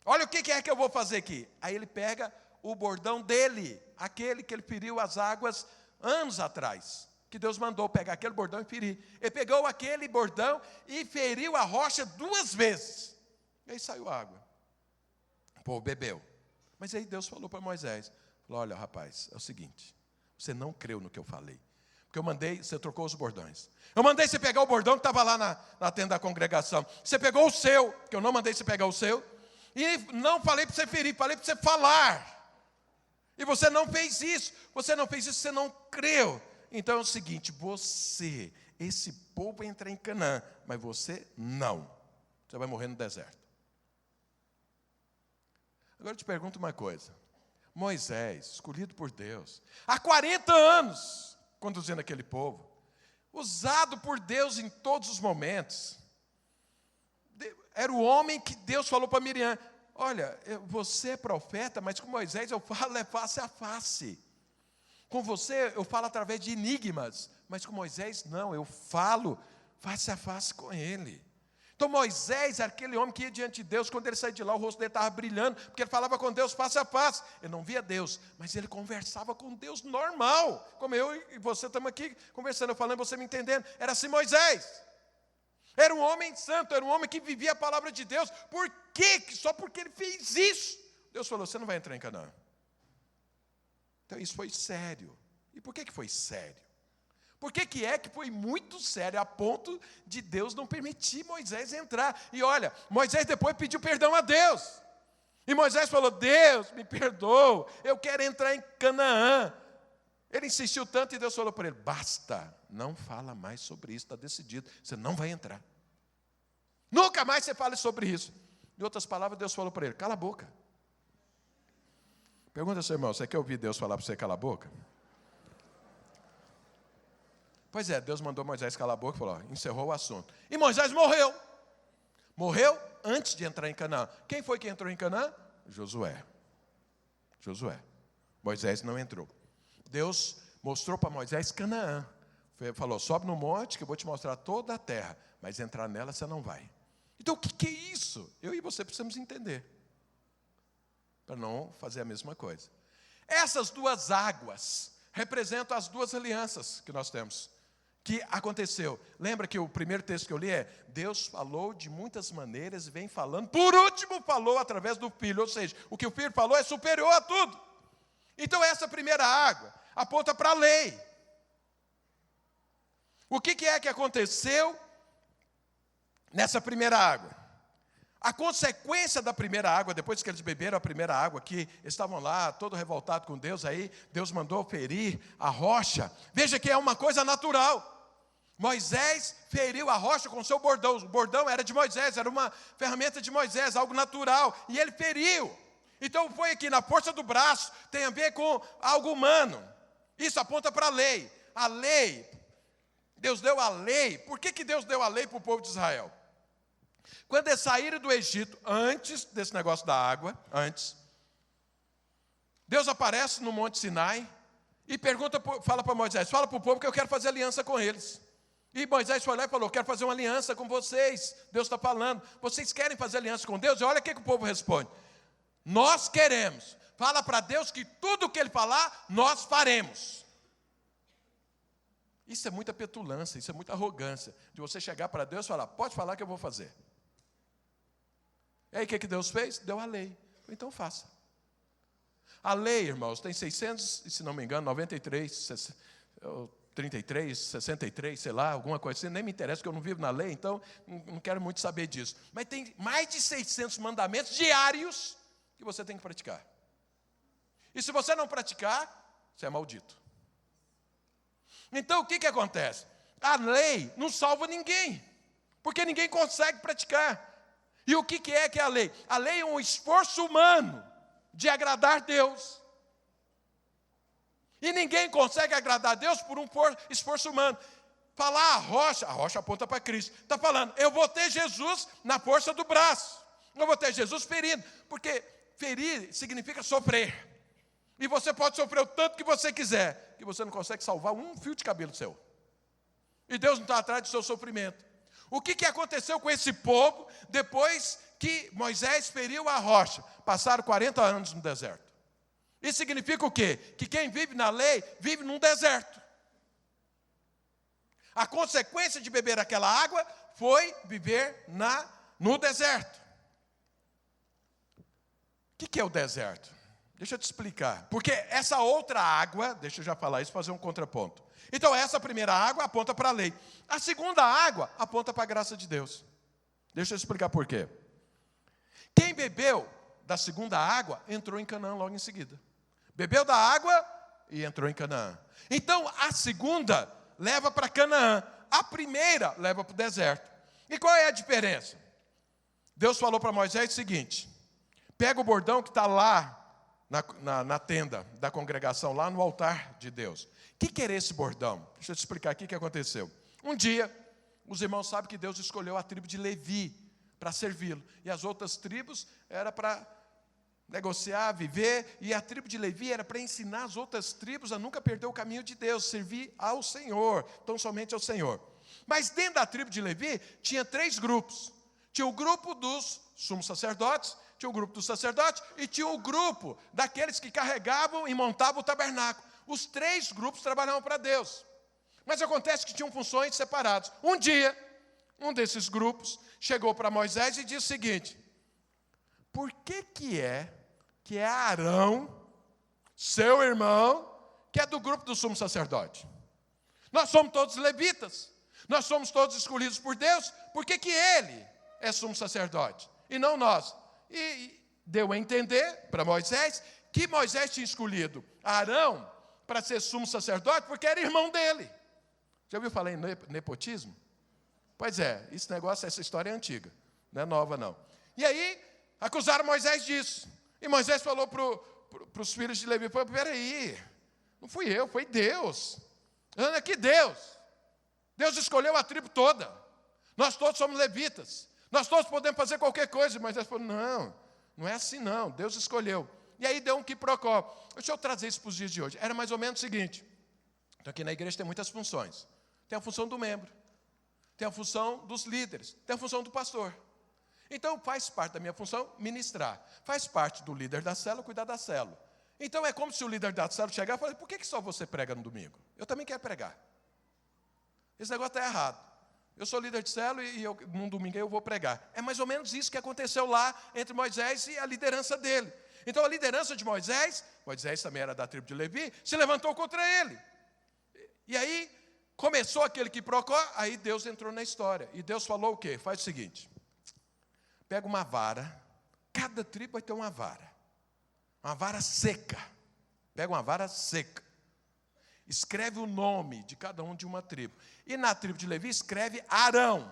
olha o que é que eu vou fazer aqui. Aí ele pega o bordão dele, aquele que ele feriu as águas anos atrás, que Deus mandou pegar aquele bordão e ferir. Ele pegou aquele bordão e feriu a rocha 2 vezes. E aí saiu água. O povo bebeu. Mas aí Deus falou para Moisés: falou: olha, rapaz, é o seguinte, você não creu no que eu falei. Porque eu mandei, você trocou os bordões. Eu mandei você pegar o bordão que estava lá na tenda da congregação. Você pegou o seu, que eu não mandei você pegar o seu. E não falei para você ferir, falei para você falar. E você não fez isso. Você não fez isso, você não creu. Então é o seguinte, esse povo vai entrar em Canaã, mas você não. Você vai morrer no deserto. Agora eu te pergunto uma coisa. Moisés, escolhido por Deus, há 40 anos, conduzindo aquele povo, usado por Deus em todos os momentos. Era o homem que Deus falou para Miriam: olha, você é profeta, mas com Moisés eu falo face a face. Com você eu falo através de enigmas, mas com Moisés não, eu falo face a face com ele. Então Moisés era aquele homem que ia diante de Deus. Quando ele saía de lá, o rosto dele estava brilhando, porque ele falava com Deus face a face. Ele não via Deus, mas ele conversava com Deus normal, como eu e você estamos aqui conversando, eu falando, você me entendendo. Era assim Moisés. Era um homem santo, era um homem que vivia a palavra de Deus. Por quê? Só porque ele fez isso, Deus falou: você não vai entrar em Canaã. Então isso foi sério. E por que foi sério? Por que é que foi muito sério, a ponto de Deus não permitir Moisés entrar? E olha, Moisés depois pediu perdão a Deus. E Moisés falou: Deus, me perdoa, eu quero entrar em Canaã. Ele insistiu tanto e Deus falou para ele: basta, não fala mais sobre isso, está decidido, você não vai entrar. Nunca mais você fale sobre isso. Em outras palavras, Deus falou para ele: cala a boca. Pergunta ao seu irmão: você quer ouvir Deus falar para você calar a boca? Pois é, Deus mandou Moisés calar a boca e falou: encerrou o assunto. E Moisés morreu. Morreu antes de entrar em Canaã. Quem foi que entrou em Canaã? Josué. Moisés não entrou. Deus mostrou para Moisés Canaã. Falou: sobe no monte que eu vou te mostrar toda a terra, mas entrar nela você não vai. Então o que é isso? Eu e você precisamos entender, para não fazer a mesma coisa. Essas 2 águas representam as 2 alianças que nós temos, que aconteceu. Lembra que o primeiro texto que eu li é: Deus falou de muitas maneiras e vem falando, por último falou através do Filho, ou seja, o que o Filho falou é superior a tudo. Então essa primeira água aponta para a lei. O que é que aconteceu nessa primeira água? A consequência da primeira água, depois que eles beberam a primeira água, que estavam lá, todo revoltado com Deus, aí Deus mandou ferir a rocha. Veja que é uma coisa natural. Moisés feriu a rocha com seu bordão. O bordão era de Moisés, era uma ferramenta de Moisés, algo natural. E ele feriu. Então foi aqui, na força do braço, tem a ver com algo humano. Isso aponta para a lei. A lei, Deus deu a lei. Por que Deus deu a lei para o povo de Israel? Quando eles saíram do Egito, antes desse negócio da água, Deus aparece no Monte Sinai e fala para Moisés, fala para o povo que eu quero fazer aliança com eles. E Moisés foi lá e falou, quero fazer uma aliança com vocês. Deus está falando, vocês querem fazer aliança com Deus? E olha o que o povo responde. Nós queremos. Fala para Deus que tudo que Ele falar, nós faremos. Isso é muita petulância, isso é muita arrogância. De você chegar para Deus e falar, pode falar que eu vou fazer. E aí o que Deus fez? Deu a lei. Então faça. A lei, irmãos, tem 600, se não me engano, 93, 33, 63, sei lá, alguma coisa assim. Nem me interessa, porque eu não vivo na lei, então não quero muito saber disso. Mas tem mais de 600 mandamentos diários que você tem que praticar. E se você não praticar, você é maldito. Então, o que acontece? A lei não salva ninguém, porque ninguém consegue praticar. E o que é a lei? A lei é um esforço humano de agradar Deus. E ninguém consegue agradar Deus por um esforço humano. Falar a rocha aponta para Cristo. Está falando, eu vou ter Jesus na força do braço. Eu vou ter Jesus ferido, porque ferir significa sofrer. E você pode sofrer o tanto que você quiser, que você não consegue salvar um fio de cabelo seu. E Deus não está atrás do seu sofrimento. O que aconteceu com esse povo depois que Moisés feriu a rocha? Passaram 40 anos no deserto. Isso significa o quê? Que quem vive na lei, vive num deserto. A consequência de beber aquela água foi viver no deserto. O que é o deserto? Deixa eu te explicar. Porque essa outra água, deixa eu já falar isso, fazer um contraponto. Então, essa primeira água aponta para a lei. A segunda água aponta para a graça de Deus. Deixa eu explicar por quê. Quem bebeu da segunda água, entrou em Canaã logo em seguida. Bebeu da água e entrou em Canaã. Então, a segunda leva para Canaã. A primeira leva para o deserto. E qual é a diferença? Deus falou para Moisés o seguinte. Pega o bordão que está lá na tenda da congregação, lá no altar de Deus. O que era esse bordão? Deixa eu te explicar aqui o que aconteceu. Um dia, os irmãos sabem que Deus escolheu a tribo de Levi para servi-lo. E as outras tribos era para negociar, viver. E a tribo de Levi era para ensinar as outras tribos a nunca perder o caminho de Deus, servir ao Senhor, tão somente ao Senhor. Mas dentro da tribo de Levi, tinha 3 grupos. Tinha o grupo dos sumos sacerdotes, tinha o grupo dos sacerdotes e tinha o grupo daqueles que carregavam e montavam o tabernáculo. Os 3 grupos trabalhavam para Deus. Mas acontece que tinham funções separadas. Um dia, um desses grupos chegou para Moisés e disse o seguinte: por que é Arão, seu irmão, que é do grupo do sumo sacerdote? Nós somos todos levitas, nós somos todos escolhidos por Deus, por que ele é sumo sacerdote e não nós? E deu a entender para Moisés que Moisés tinha escolhido Arão para ser sumo sacerdote porque era irmão dele. Já ouviu falar em nepotismo? Pois é, essa história é antiga, não é nova não. E aí, acusaram Moisés disso. E Moisés falou para os filhos de Levi, peraí, não fui eu, foi Deus. Ana, que Deus? Deus escolheu a tribo toda. Nós todos somos levitas. Nós todos podemos fazer qualquer coisa. Mas Moisés falou, não é assim não, Deus escolheu. E aí deu um quiprocó. Deixa eu trazer isso para os dias de hoje. Era mais ou menos o seguinte. Então aqui na igreja tem muitas funções. Tem a função do membro. Tem a função dos líderes. Tem a função do pastor. Então faz parte da minha função ministrar. Faz parte do líder da célula cuidar da célula. Então é como se o líder da célula chegar e falar, por que só você prega no domingo? Eu também quero pregar. Esse negócio está errado. Eu sou líder de célula e num domingo eu vou pregar. É mais ou menos isso que aconteceu lá entre Moisés e a liderança dele. Então a liderança de Moisés também era da tribo de Levi, se levantou contra ele. E aí começou aquele quiprocó, aí Deus entrou na história. E Deus falou o quê? Faz o seguinte, pega uma vara, cada tribo vai ter uma vara seca. Pega uma vara seca. Escreve o nome de cada um de uma tribo. E na tribo de Levi escreve Arão.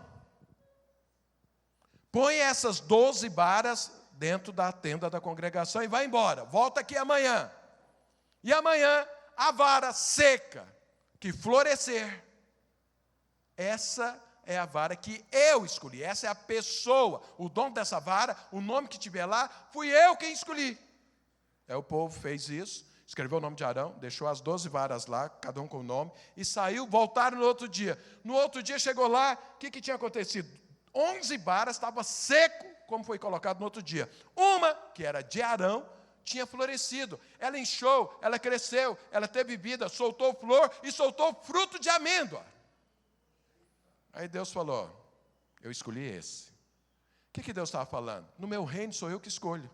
Põe essas 12 varas dentro da tenda da congregação e vai embora. Volta aqui amanhã. E amanhã a vara seca que florescer, essa é a vara que eu escolhi. Essa é a pessoa, o dono dessa vara, o nome que tiver lá, fui eu quem escolhi. Aí o povo fez isso, escreveu o nome de Arão, deixou as 12 varas lá, cada um com o nome, e saiu, voltaram no outro dia. No outro dia chegou lá, o que tinha acontecido? 11 varas, estava seco, como foi colocado no outro dia. Uma, que era de Arão, tinha florescido. Ela inchou, ela cresceu, ela teve vida, soltou flor e soltou fruto de amêndoa. Aí Deus falou, eu escolhi esse. O que Deus estava falando? No meu reino sou eu que escolho.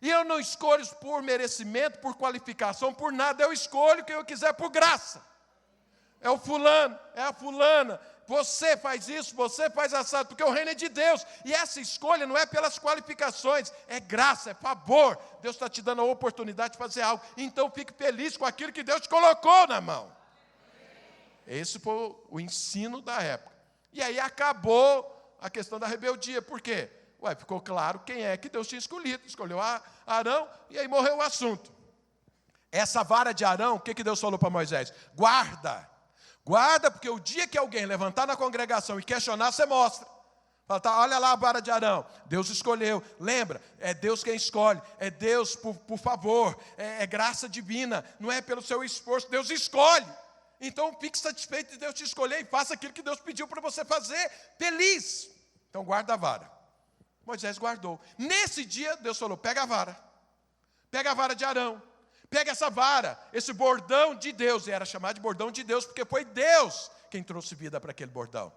E eu não escolho por merecimento, por qualificação, por nada. Eu escolho quem eu quiser por graça. É o fulano, é a fulana. Você faz isso, você faz assado, porque o reino é de Deus. E essa escolha não é pelas qualificações, é graça, é favor. Deus está te dando a oportunidade de fazer algo. Então fique feliz com aquilo que Deus te colocou na mão. Esse foi o ensino da época. E aí acabou a questão da rebeldia. Por quê? Ficou claro quem é que Deus tinha escolhido. Escolheu Arão e aí morreu o assunto. Essa vara de Arão, o que Deus falou para Moisés? Guarda. Guarda, porque o dia que alguém levantar na congregação e questionar, você mostra. Fala, tá, olha lá a vara de Arão. Deus escolheu. Lembra, é Deus quem escolhe. É Deus por favor. É graça divina. Não é pelo seu esforço. Deus escolhe. Então fique satisfeito de Deus te escolher e faça aquilo que Deus pediu para você fazer, feliz. Então guarda a vara. Moisés guardou. Nesse dia, Deus falou, pega a vara de Arão, pega essa vara, esse bordão de Deus, e era chamado de bordão de Deus, porque foi Deus quem trouxe vida para aquele bordão.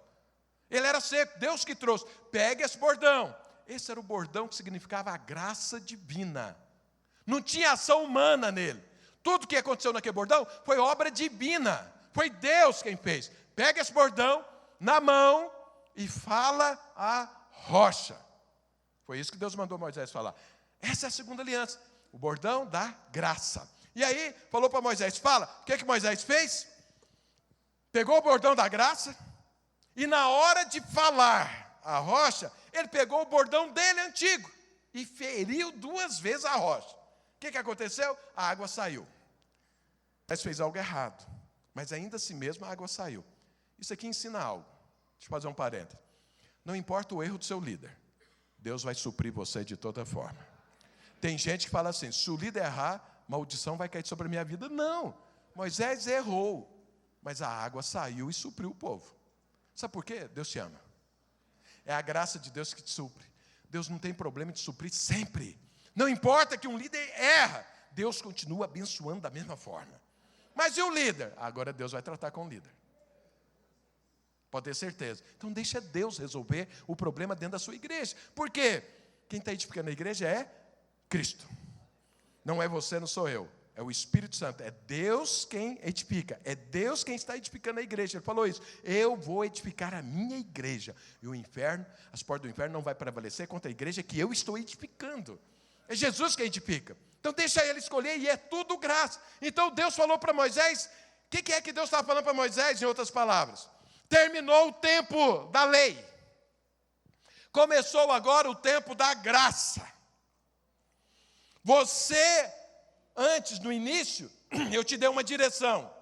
Ele era seco, Deus que trouxe. Pega esse bordão. Esse era o bordão que significava a graça divina. Não tinha ação humana nele. Tudo que aconteceu naquele bordão foi obra divina. Foi Deus quem fez. Pega esse bordão na mão e fala a rocha. Foi isso que Deus mandou Moisés falar. Essa é a segunda aliança. O bordão da graça. E aí, falou para Moisés, fala. O que Moisés fez? Pegou o bordão da graça e na hora de falar a rocha, ele pegou o bordão dele antigo e feriu 2 vezes a rocha. O que aconteceu? A água saiu. Moisés fez algo errado, mas ainda assim mesmo a água saiu. Isso aqui ensina algo. Deixa eu fazer um parênteses. Não importa o erro do seu líder, Deus vai suprir você de toda forma. Tem gente que fala assim, se o líder errar, maldição vai cair sobre a minha vida. Não, Moisés errou, mas a água saiu e supriu o povo. Sabe por quê? Deus te ama. É a graça de Deus que te supre. Deus não tem problema de suprir sempre. Não importa que um líder erra, Deus continua abençoando da mesma forma. Mas e o líder? Agora Deus vai tratar com o líder. Pode ter certeza. Então deixa Deus resolver o problema dentro da sua igreja. Por quê? Quem está edificando a igreja é Cristo. Não é você, não sou eu. É o Espírito Santo. É Deus quem edifica. É Deus quem está edificando a igreja. Ele falou isso. Eu vou edificar a minha igreja. E o inferno, as portas do inferno não vai prevalecer contra a igreja que eu estou edificando. É Jesus quem edifica. Então deixa ele escolher e é tudo graça. Então Deus falou para Moisés. O que é que Deus estava falando para Moisés, em outras palavras? Terminou o tempo da lei. Começou agora o tempo da graça. Você, antes, no início, eu te dei uma direção.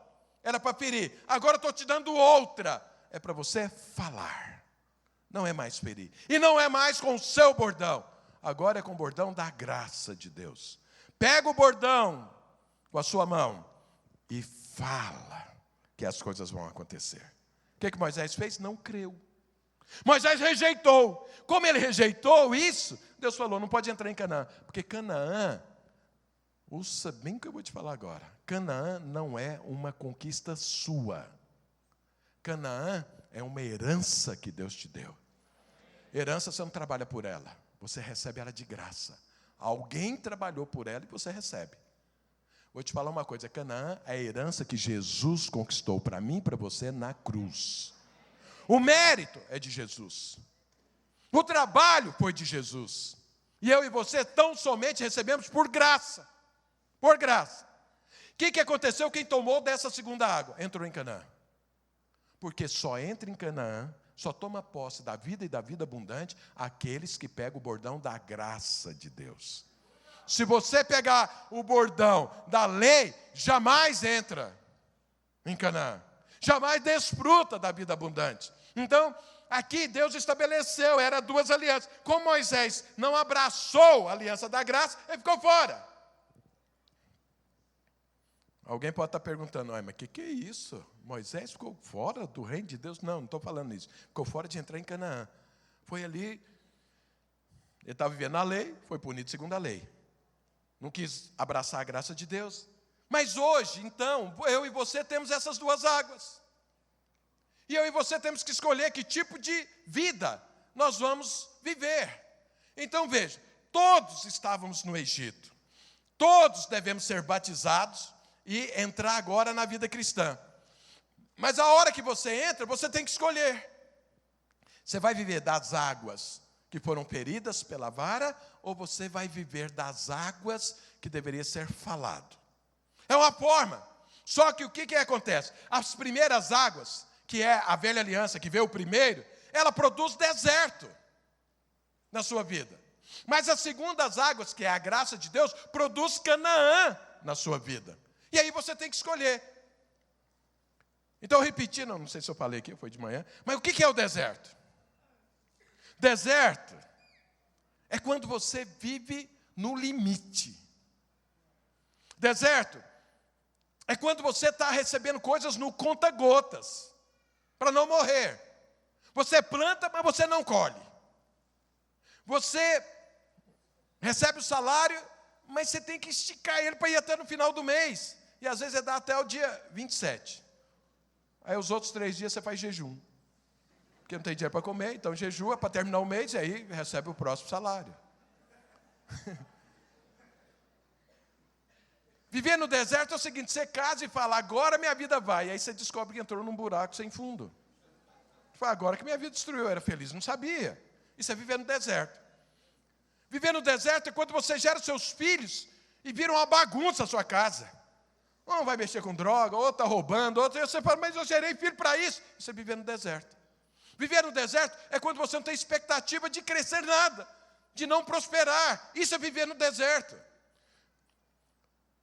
Era para ferir. Agora eu estou te dando outra. É para você falar. Não é mais ferir. E não é mais com o seu bordão. Agora é com o bordão da graça de Deus. Pega o bordão com a sua mão e fala que as coisas vão acontecer. O que Moisés fez? Não creu. Moisés rejeitou. Como ele rejeitou isso, Deus falou, não pode entrar em Canaã. Porque Canaã, ouça bem o que eu vou te falar agora. Canaã não é uma conquista sua. Canaã é uma herança que Deus te deu. Herança você não trabalha por ela. Você recebe ela de graça. Alguém trabalhou por ela e você recebe. Vou te falar uma coisa, Canaã é a herança que Jesus conquistou para mim e para você na cruz. O mérito é de Jesus. O trabalho foi de Jesus. E eu e você tão somente recebemos por graça. Por graça. O que aconteceu? Quem tomou dessa segunda água? Entrou em Canaã. Porque só entra em Canaã, só toma posse da vida e da vida abundante aqueles que pegam o bordão da graça de Deus. Se você pegar o bordão da lei, jamais entra em Canaã. Jamais desfruta da vida abundante. Então, aqui Deus estabeleceu, era duas alianças. Como Moisés não abraçou a aliança da graça, ele ficou fora. Alguém pode estar perguntando, mas o que é isso? Moisés ficou fora do reino de Deus? Não estou falando isso. Ficou fora de entrar em Canaã. Foi ali, ele estava vivendo a lei, foi punido segundo a lei. Não quis abraçar a graça de Deus. Mas hoje, então, eu e você temos essas duas águas. E eu e você temos que escolher que tipo de vida nós vamos viver. Então veja, todos estávamos no Egito. Todos devemos ser batizados e entrar agora na vida cristã. Mas a hora que você entra, você tem que escolher. Você vai viver das águas que foram feridas pela vara, ou você vai viver das águas que deveria ser falado? É uma forma. Só que o que acontece? As primeiras águas, que é a velha aliança, que veio primeiro, ela produz deserto na sua vida. Mas as segundas águas, que é a graça de Deus, produz Canaã na sua vida. E aí você tem que escolher. Então, repetindo, não sei se eu falei aqui, foi de manhã, mas o que é o deserto? Deserto é quando você vive no limite. Deserto é quando você está recebendo coisas no conta-gotas, para não morrer. Você planta, mas você não colhe. Você recebe o salário, mas você tem que esticar ele para ir até no final do mês. E às vezes é dar até o dia 27. Aí os outros 3 dias você faz jejum. Porque não tem dinheiro para comer, então jejua para terminar o mês e aí recebe o próximo salário. Viver no deserto é o seguinte, você casa e fala, agora minha vida vai. E aí você descobre que entrou num buraco sem fundo. Você fala, agora que minha vida destruiu, eu era feliz, não sabia. Isso é viver no deserto. Viver no deserto é quando você gera seus filhos e vira uma bagunça a sua casa. Um vai mexer com droga, outro está roubando, outro... Você fala, mas eu gerei filho para isso. Isso é viver no deserto. Viver no deserto é quando você não tem expectativa de crescer nada, de não prosperar. Isso é viver no deserto.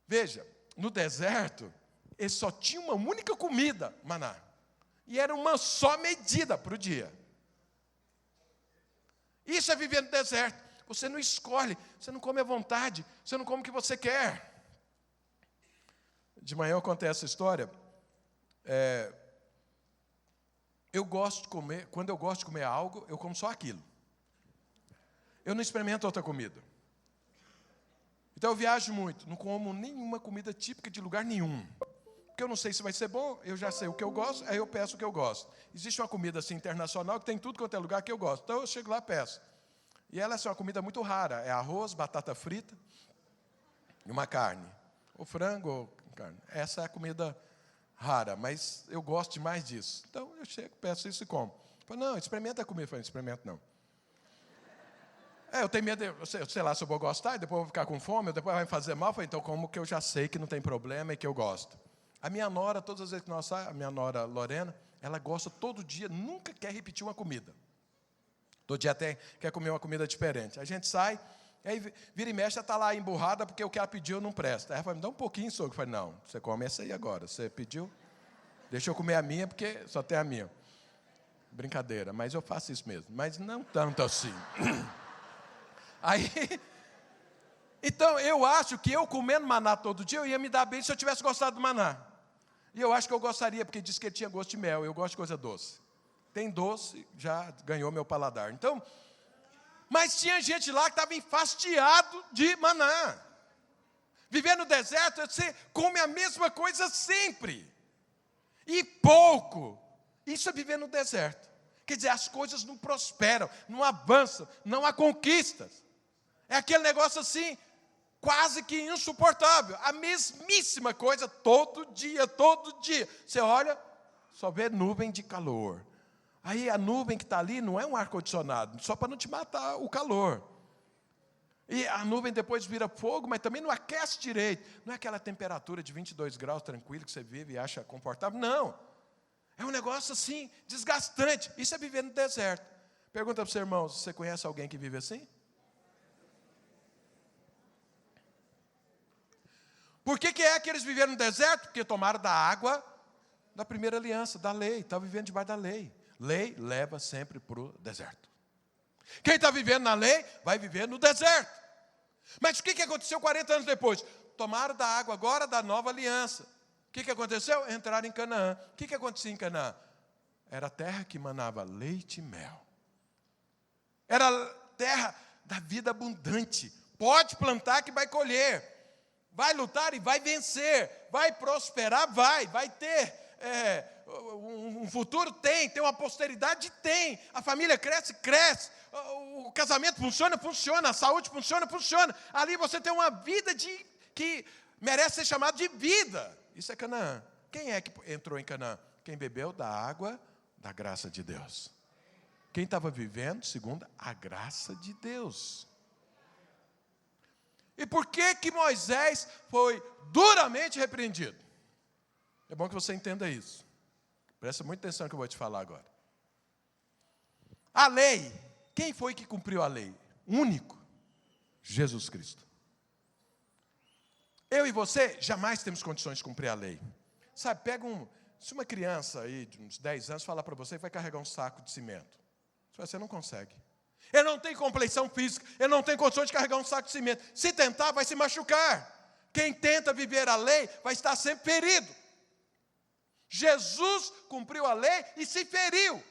Veja, no deserto, ele só tinha uma única comida, maná. E era uma só medida para o dia. Isso é viver no deserto. Você não escolhe, você não come à vontade, você não come o que você quer. De manhã eu contei essa história. Eu gosto de comer, quando eu gosto de comer algo, eu como só aquilo. Eu não experimento outra comida. Então eu viajo muito, não como nenhuma comida típica de lugar nenhum. Porque eu não sei se vai ser bom, eu já sei o que eu gosto, aí eu peço o que eu gosto. Existe uma comida assim internacional que tem tudo quanto é lugar que eu gosto. Então eu chego lá e peço. E ela é uma comida muito rara. É arroz, batata frita e uma carne. Ou frango ou carne. Essa é a comida rara, mas eu gosto demais disso. Então eu chego, peço isso e como. Eu falo, não, experimenta a comida. Eu falo, experimento não. Eu tenho medo, sei lá se eu vou gostar, e depois eu vou ficar com fome, depois vai me fazer mal. Eu falei, então como que eu já sei que não tem problema e que eu gosto? A minha nora, todas as vezes que nós saímos, a minha nora Lorena, ela gosta todo dia, nunca quer repetir uma comida. Todo dia até quer comer uma comida diferente. A gente sai, aí vira e mexe, ela está lá emburrada porque o que ela pediu não presta. Aí ela fala, me dá um pouquinho, sogro. Eu falei, não, você come essa aí agora. Você pediu, deixa eu comer a minha porque só tem a minha. Brincadeira, mas eu faço isso mesmo. Mas não tanto assim. Aí, então eu acho que eu comendo maná todo dia, eu ia me dar bem se eu tivesse gostado do maná. E eu acho que eu gostaria, porque disse que ele tinha gosto de mel, eu gosto de coisa doce. Tem doce, já ganhou meu paladar. Então, mas tinha gente lá que estava enfastiado de maná. Viver no deserto, você come a mesma coisa sempre. E pouco. Isso é viver no deserto. Quer dizer, as coisas não prosperam, não avançam, não há conquistas. É aquele negócio assim, quase que insuportável. A mesmíssima coisa todo dia, todo dia. Você olha, só vê nuvem de calor. Aí a nuvem que está ali não é um ar-condicionado, só para não te matar o calor. E a nuvem depois vira fogo, mas também não aquece direito. Não é aquela temperatura de 22 graus tranquilo que você vive e acha confortável. Não. É um negócio assim, desgastante. Isso é viver no deserto. Pergunta para o seu irmão, você conhece alguém que vive assim? Por que é que eles viveram no deserto? Porque tomaram da água da primeira aliança, da lei. Estavam vivendo debaixo da lei. Lei leva sempre para o deserto. Quem está vivendo na lei, vai viver no deserto. Mas o que aconteceu 40 anos depois? Tomaram da água agora da nova aliança. O que aconteceu? Entraram em Canaã. O que acontecia em Canaã? Era a terra que manava leite e mel. Era a terra da vida abundante. Pode plantar que vai colher. Vai lutar e vai vencer. Vai prosperar, vai ter um futuro, tem uma posteridade, tem. A família cresce. O casamento funciona. A saúde funciona. Ali você tem uma vida que merece ser chamada de vida. Isso é Canaã. Quem é que entrou em Canaã? Quem bebeu da água da graça de Deus. Quem estava vivendo segundo a graça de Deus. E por que Moisés foi duramente repreendido? É bom que você entenda isso. Presta muita atenção no que eu vou te falar agora. A lei, quem foi que cumpriu a lei? Único, Jesus Cristo. Eu e você jamais temos condições de cumprir a lei. Sabe, se uma criança aí de uns 10 anos falar para você que vai carregar um saco de cimento, você não consegue. Ele não tem compleição física, ele não tem condições de carregar um saco de cimento. Se tentar, vai se machucar. Quem tenta viver a lei vai estar sempre ferido. Jesus cumpriu a lei e se feriu.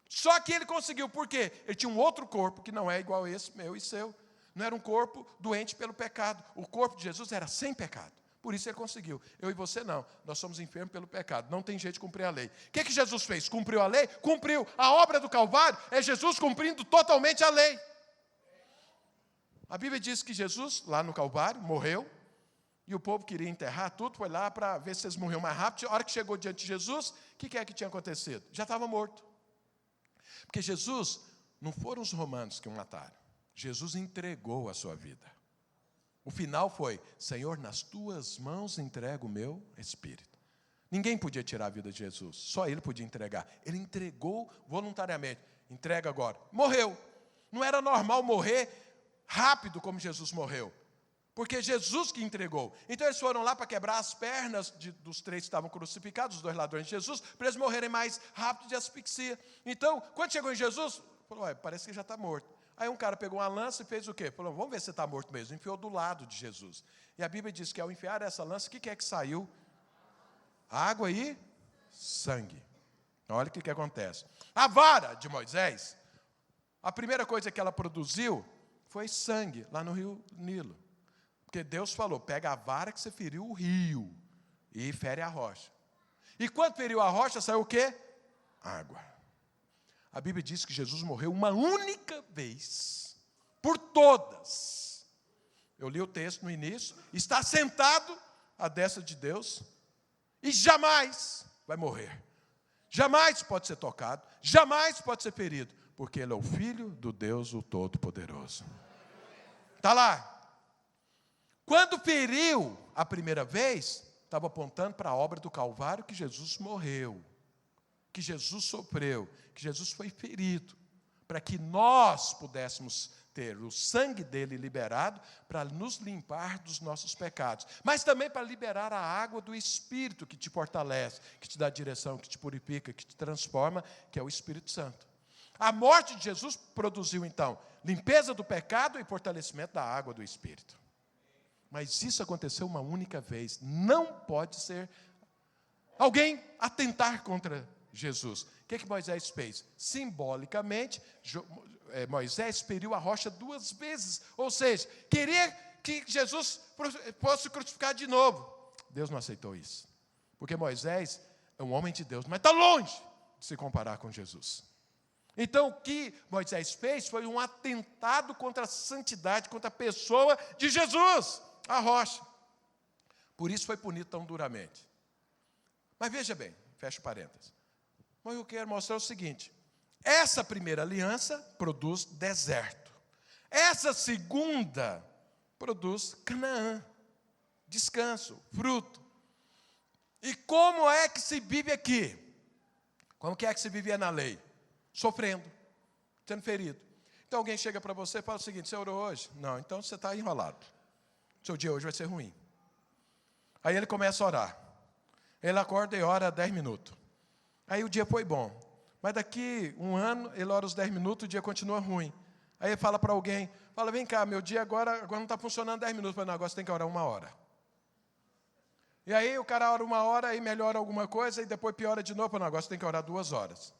Só que ele conseguiu, por quê? Ele tinha um outro corpo que não é igual a esse, meu e seu. Não era um corpo doente pelo pecado. O corpo de Jesus era sem pecado. Por isso ele conseguiu. Eu e você não. Nós somos enfermos pelo pecado. Não tem jeito de cumprir a lei. O que Jesus fez? Cumpriu a lei? Cumpriu. A obra do Calvário é Jesus cumprindo totalmente a lei. A Bíblia diz que Jesus, lá no Calvário, morreu. E o povo queria enterrar tudo. Foi lá para ver se eles morriam mais rápido. A hora que chegou diante de Jesus, o que é que tinha acontecido? Já estava morto. Porque Jesus, não foram os romanos que o mataram. Jesus entregou a sua vida. O final foi: Senhor, nas tuas mãos entrego o meu espírito. Ninguém podia tirar a vida de Jesus, só ele podia entregar. Ele entregou voluntariamente. Entrega agora. Morreu. Não era normal morrer rápido como Jesus morreu, porque Jesus que entregou. Então eles foram lá para quebrar as pernas dos 3 que estavam crucificados, os 2 ladrões de Jesus, para eles morrerem mais rápido de asfixia. Então, quando chegou em Jesus, falou: parece que já está morto. Aí um cara pegou uma lança e fez o quê? Falou: vamos ver se você está morto mesmo. Enfiou do lado de Jesus. E a Bíblia diz que ao enfiar essa lança, o que é que saiu? Água e sangue. Olha o que acontece. A vara de Moisés, a primeira coisa que ela produziu foi sangue, lá no rio Nilo. Porque Deus falou: pega a vara que você feriu o rio e fere a rocha. E quando feriu a rocha, saiu o quê? Água. A Bíblia diz que Jesus morreu uma única vez, por todas. Eu li o texto no início, está sentado à destra de Deus, e jamais vai morrer. Jamais pode ser tocado, jamais pode ser ferido, porque Ele é o Filho do Deus, o Todo-Poderoso. Está lá. Quando feriu a primeira vez, estava apontando para a obra do Calvário, que Jesus morreu, que Jesus sofreu, que Jesus foi ferido, para que nós pudéssemos ter o sangue dele liberado para nos limpar dos nossos pecados, mas também para liberar a água do Espírito que te fortalece, que te dá direção, que te purifica, que te transforma, que é o Espírito Santo. A morte de Jesus produziu então limpeza do pecado e fortalecimento da água do Espírito. Mas isso aconteceu uma única vez. Não pode ser alguém atentar contra Jesus. O que Moisés fez? Simbolicamente, Moisés feriu a rocha 2 vezes. Ou seja, queria que Jesus fosse crucificado de novo. Deus não aceitou isso. Porque Moisés é um homem de Deus, mas está longe de se comparar com Jesus. Então, o que Moisés fez foi um atentado contra a santidade, contra a pessoa de Jesus, a rocha. Por isso foi punido tão duramente. Mas veja bem, fecha parênteses. Mas eu quero mostrar o seguinte: essa primeira aliança produz deserto. Essa segunda produz Canaã, descanso, fruto. E como é que se vive aqui? Como que é que se vivia na lei? Sofrendo, sendo ferido. Então alguém chega para você e fala o seguinte: você orou hoje? Não, então você está enrolado. Seu dia hoje vai ser ruim. Aí ele começa a orar. Ele acorda e ora 10 minutos. Aí o dia foi bom. Mas daqui um ano, ele ora os 10 minutos, o dia continua ruim. Aí ele fala para alguém, fala, vem cá, meu dia agora não está funcionando 10 minutos. Fala, não, agora você tem que orar 1 hora. E aí o cara ora 1 hora, aí melhora alguma coisa, e depois piora de novo. Fala, não, agora você tem que orar 2 horas.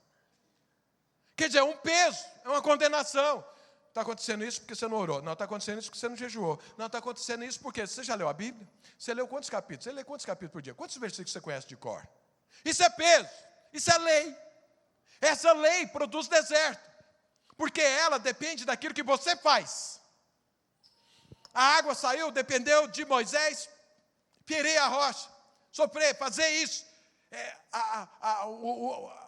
Quer dizer, é um peso, é uma condenação. Está acontecendo isso porque você não orou. Não, está acontecendo isso porque você não jejuou. Não, está acontecendo isso porque você já leu a Bíblia? Você leu quantos capítulos? Você lê quantos capítulos por dia? Quantos versículos você conhece de cor? Isso é peso, isso é lei. Essa lei produz deserto, porque ela depende daquilo que você faz. A água saiu, dependeu de Moisés, ferir a rocha, sofrer, fazer isso.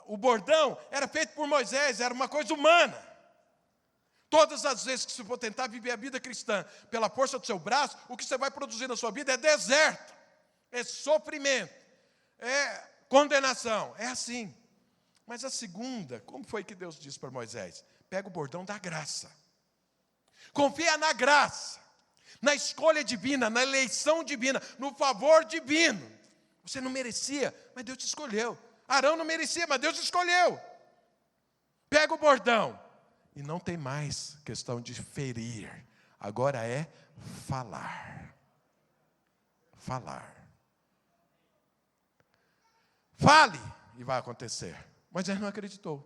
O bordão era feito por Moisés, era uma coisa humana. Todas as vezes que você for tentar viver a vida cristã pela força do seu braço, o que você vai produzir na sua vida é deserto, é sofrimento, é condenação, é assim. Mas a segunda, como foi que Deus disse para Moisés? Pega o bordão da graça. Confia na graça, na escolha divina, na eleição divina, no favor divino. Você não merecia, mas Deus te escolheu. Arão não merecia, mas Deus te escolheu. Pega o bordão. E não tem mais questão de ferir. Agora é falar. Falar. Fale e vai acontecer. Moisés não acreditou.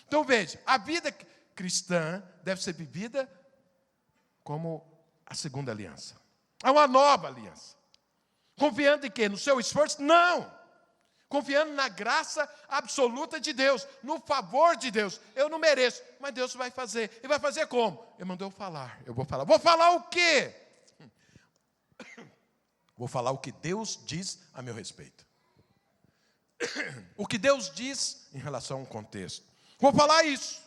Então veja, a vida cristã deve ser vivida como a segunda aliança. É uma nova aliança. Confiando em quê? No seu esforço? Não. Confiando na graça absoluta de Deus, no favor de Deus. Eu não mereço, mas Deus vai fazer. E vai fazer como? Ele mandou eu falar. Eu vou falar. Vou falar o quê? Vou falar o que Deus diz a meu respeito. O que Deus diz em relação a um contexto. Vou falar isso.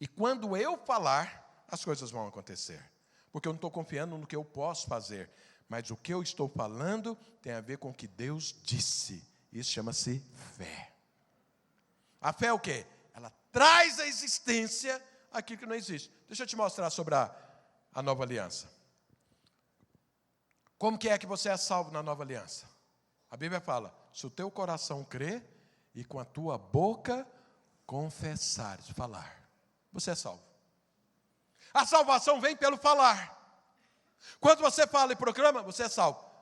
E quando eu falar, as coisas vão acontecer. Porque eu não estou confiando no que eu posso fazer. Mas o que eu estou falando tem a ver com o que Deus disse. Isso chama-se fé. A fé é o quê? Ela traz à existência aquilo que não existe. Deixa eu te mostrar sobre a nova aliança. Como que é que você é salvo na nova aliança? A Bíblia fala, se o teu coração crer e com a tua boca confessares, falar, você é salvo. A salvação vem pelo falar. Quando você fala e proclama, você é salvo.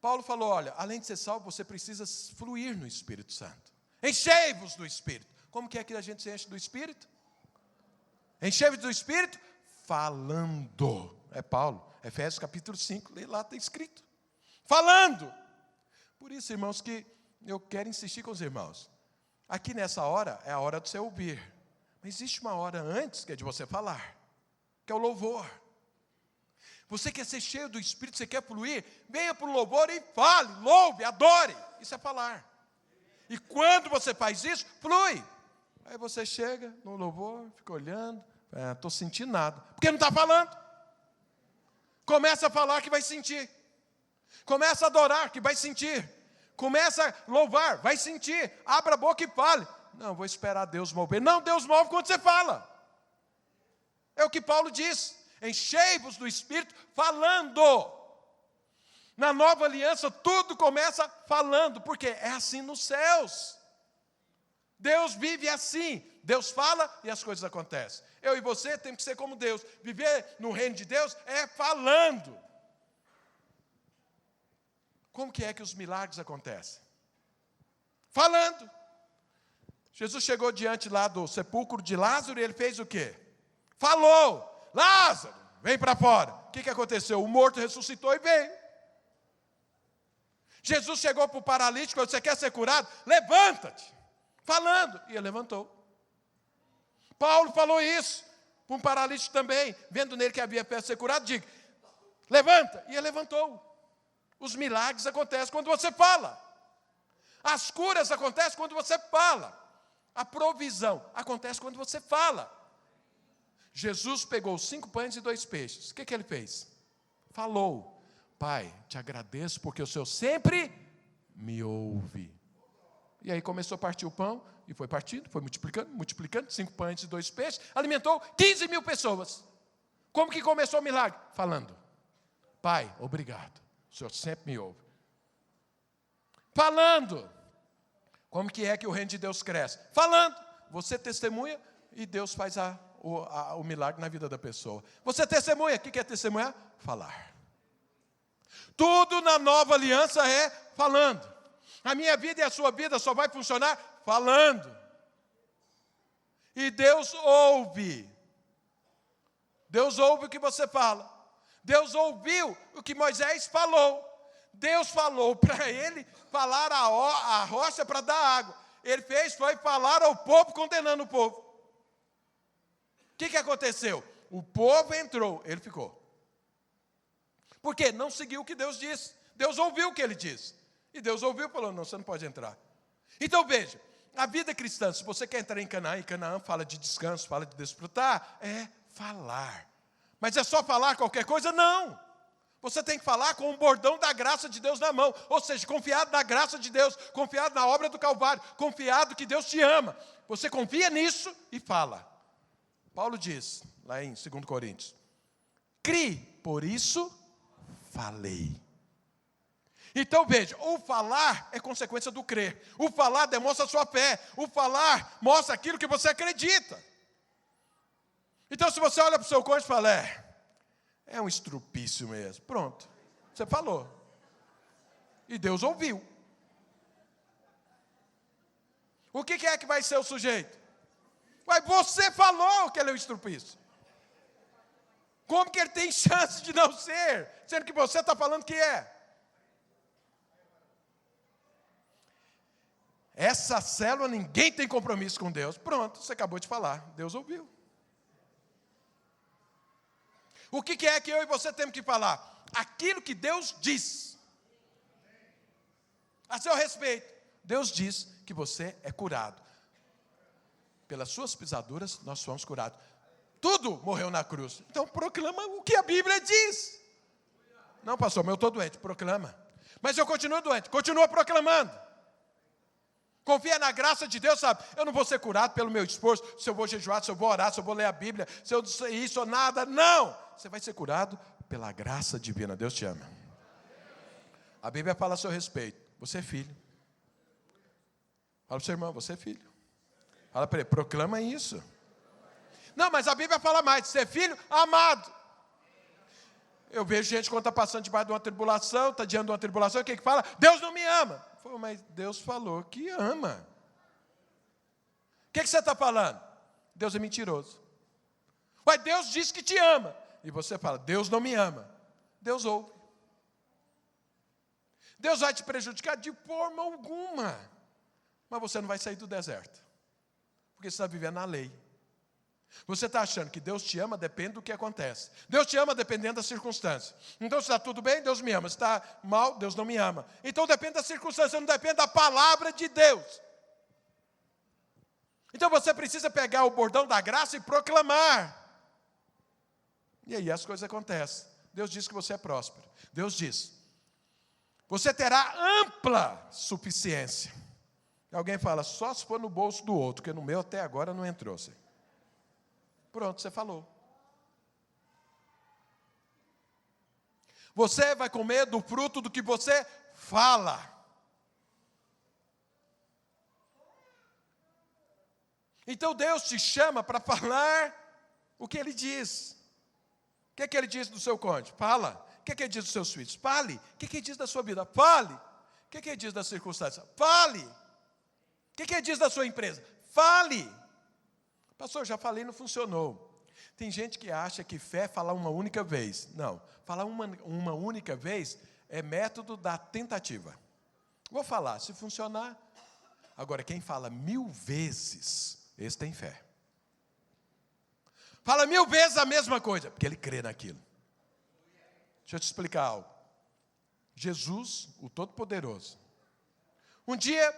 Paulo falou, olha, além de ser salvo, você precisa fluir no Espírito Santo. Enchei-vos do Espírito. Como que é que a gente se enche do Espírito? Enchei-vos do Espírito falando. É Paulo, Efésios capítulo 5, lá está escrito. Falando. Por isso, irmãos, que eu quero insistir com os irmãos. Aqui nessa hora, é a hora de você ouvir. Mas existe uma hora antes, que é de você falar. Que é o louvor. Você quer ser cheio do Espírito, você quer fluir, venha para o louvor e fale, louve, adore. Isso é falar. E quando você faz isso, flui. Aí você chega no louvor, fica olhando, estou sentindo nada. Porque não está falando. Começa a falar que vai sentir. Começa a adorar que vai sentir. Começa a louvar, vai sentir. Abra a boca e fale. Não, vou esperar Deus mover. Não, Deus move quando você fala. É o que Paulo diz. Enchei-vos do Espírito falando. Na nova aliança, tudo começa falando, porque é assim nos céus. Deus vive assim. Deus fala e as coisas acontecem. Eu e você temos que ser como Deus. Viver no reino de Deus é falando. Como que é que os milagres acontecem? Falando. Jesus chegou diante lá do sepulcro de Lázaro e ele fez o quê? Falou. Lázaro, vem para fora. O que aconteceu? O morto ressuscitou e veio. Jesus chegou para o paralítico, você quer ser curado? Levanta-te. Falando. E ele levantou. Paulo falou isso para um paralítico também, vendo nele que havia fé ser curado, diga, levanta. E ele levantou. Os milagres acontecem quando você fala. As curas acontecem quando você fala. A provisão acontece quando você fala. Jesus pegou 5 pães e 2 peixes. O que ele fez? Falou. Pai, te agradeço porque o Senhor sempre me ouve. E aí começou a partir o pão, e foi partindo, foi multiplicando, 5 pães e 2 peixes, alimentou 15 mil pessoas. Como que começou o milagre? Falando. Pai, obrigado, o Senhor sempre me ouve. Falando. Como que é que o reino de Deus cresce? Falando. Você testemunha e Deus faz o milagre na vida da pessoa. Você testemunha. O que é testemunhar? Falar. Tudo na nova aliança é falando. A minha vida e a sua vida só vai funcionar falando. E Deus ouve. Deus ouve o que você fala. Deus ouviu o que Moisés falou. Deus falou para ele falar a rocha para dar água. Ele foi falar ao povo, condenando o povo. O que aconteceu? O povo entrou, ele ficou. Por quê? Não seguiu o que Deus disse. Deus ouviu o que ele disse. E Deus ouviu e falou, não, você não pode entrar. Então veja, a vida cristã, se você quer entrar em Canaã, e Canaã fala de descanso, fala de desfrutar, é falar. Mas é só falar qualquer coisa? Não. Você tem que falar com o bordão da graça de Deus na mão. Ou seja, confiado na graça de Deus, confiado na obra do Calvário, confiado que Deus te ama. Você confia nisso e fala. Paulo diz, lá em 2 Coríntios, crie, por isso falei. Então veja, o falar é consequência do crer. O falar demonstra a sua fé. O falar mostra aquilo que você acredita. Então se você olha para o seu cônjuge e fala, é um estrupício mesmo. Pronto, você falou. E Deus ouviu. O que é que vai ser o sujeito? Mas você falou que ele é um estrupício. Como que ele tem chance de não ser? Sendo que você está falando que é. Essa célula, ninguém tem compromisso com Deus. Pronto, você acabou de falar. Deus ouviu. O que é que eu e você temos que falar? Aquilo que Deus diz. A seu respeito. Deus diz que você é curado. Pelas suas pisaduras, nós fomos curados. Tudo morreu na cruz. Então proclama o que a Bíblia diz. Não, pastor, mas eu estou doente. Proclama. Mas eu continuo doente. Continua proclamando. Confia na graça de Deus, sabe? Eu não vou ser curado pelo meu esforço, se eu vou jejuar, se eu vou orar, se eu vou ler a Bíblia, se eu disser isso ou nada. Não! Você vai ser curado pela graça divina. Deus te ama. A Bíblia fala a seu respeito. Você é filho. Fala para o seu irmão, você é filho. Fala para ele, proclama isso. Não, mas a Bíblia fala mais. Você é filho amado. Eu vejo gente quando está passando debaixo de uma tribulação, está diante de uma tribulação, o que fala? Deus não me ama. Pô, mas Deus falou que ama. O que você está falando? Deus é mentiroso. Mas Deus diz que te ama. E você fala, Deus não me ama. Deus ouve. Deus vai te prejudicar de forma alguma. Mas você não vai sair do deserto. Porque você está vivendo na lei. Você está achando que Deus te ama, depende do que acontece. Deus te ama dependendo das circunstâncias. Então, se está tudo bem, Deus me ama. Se está mal, Deus não me ama. Então, depende das circunstâncias, não depende da palavra de Deus. Então, você precisa pegar o bordão da graça e proclamar. E aí as coisas acontecem. Deus diz que você é próspero. Deus diz, você terá ampla suficiência. Alguém fala, só se for no bolso do outro, porque no meu até agora não entrou. Senhor. Pronto, você falou. Você vai comer do fruto do que você fala. Então Deus te chama para falar o que Ele diz. O que Ele diz do seu cônjuge? Fala. O que Ele diz dos seus filhos? Fale. O que Ele diz da sua vida? Fale. O que Ele diz das circunstâncias? Fale. O que Ele diz da sua empresa? Fale. Pastor, já falei, não funcionou. Tem gente que acha que fé é falar uma única vez. Não, falar uma única vez é método da tentativa. Vou falar, se funcionar. Agora, quem fala 1000 vezes, esse tem fé. Fala 1000 vezes a mesma coisa, porque ele crê naquilo. Deixa eu te explicar algo. Jesus, o Todo-Poderoso, um dia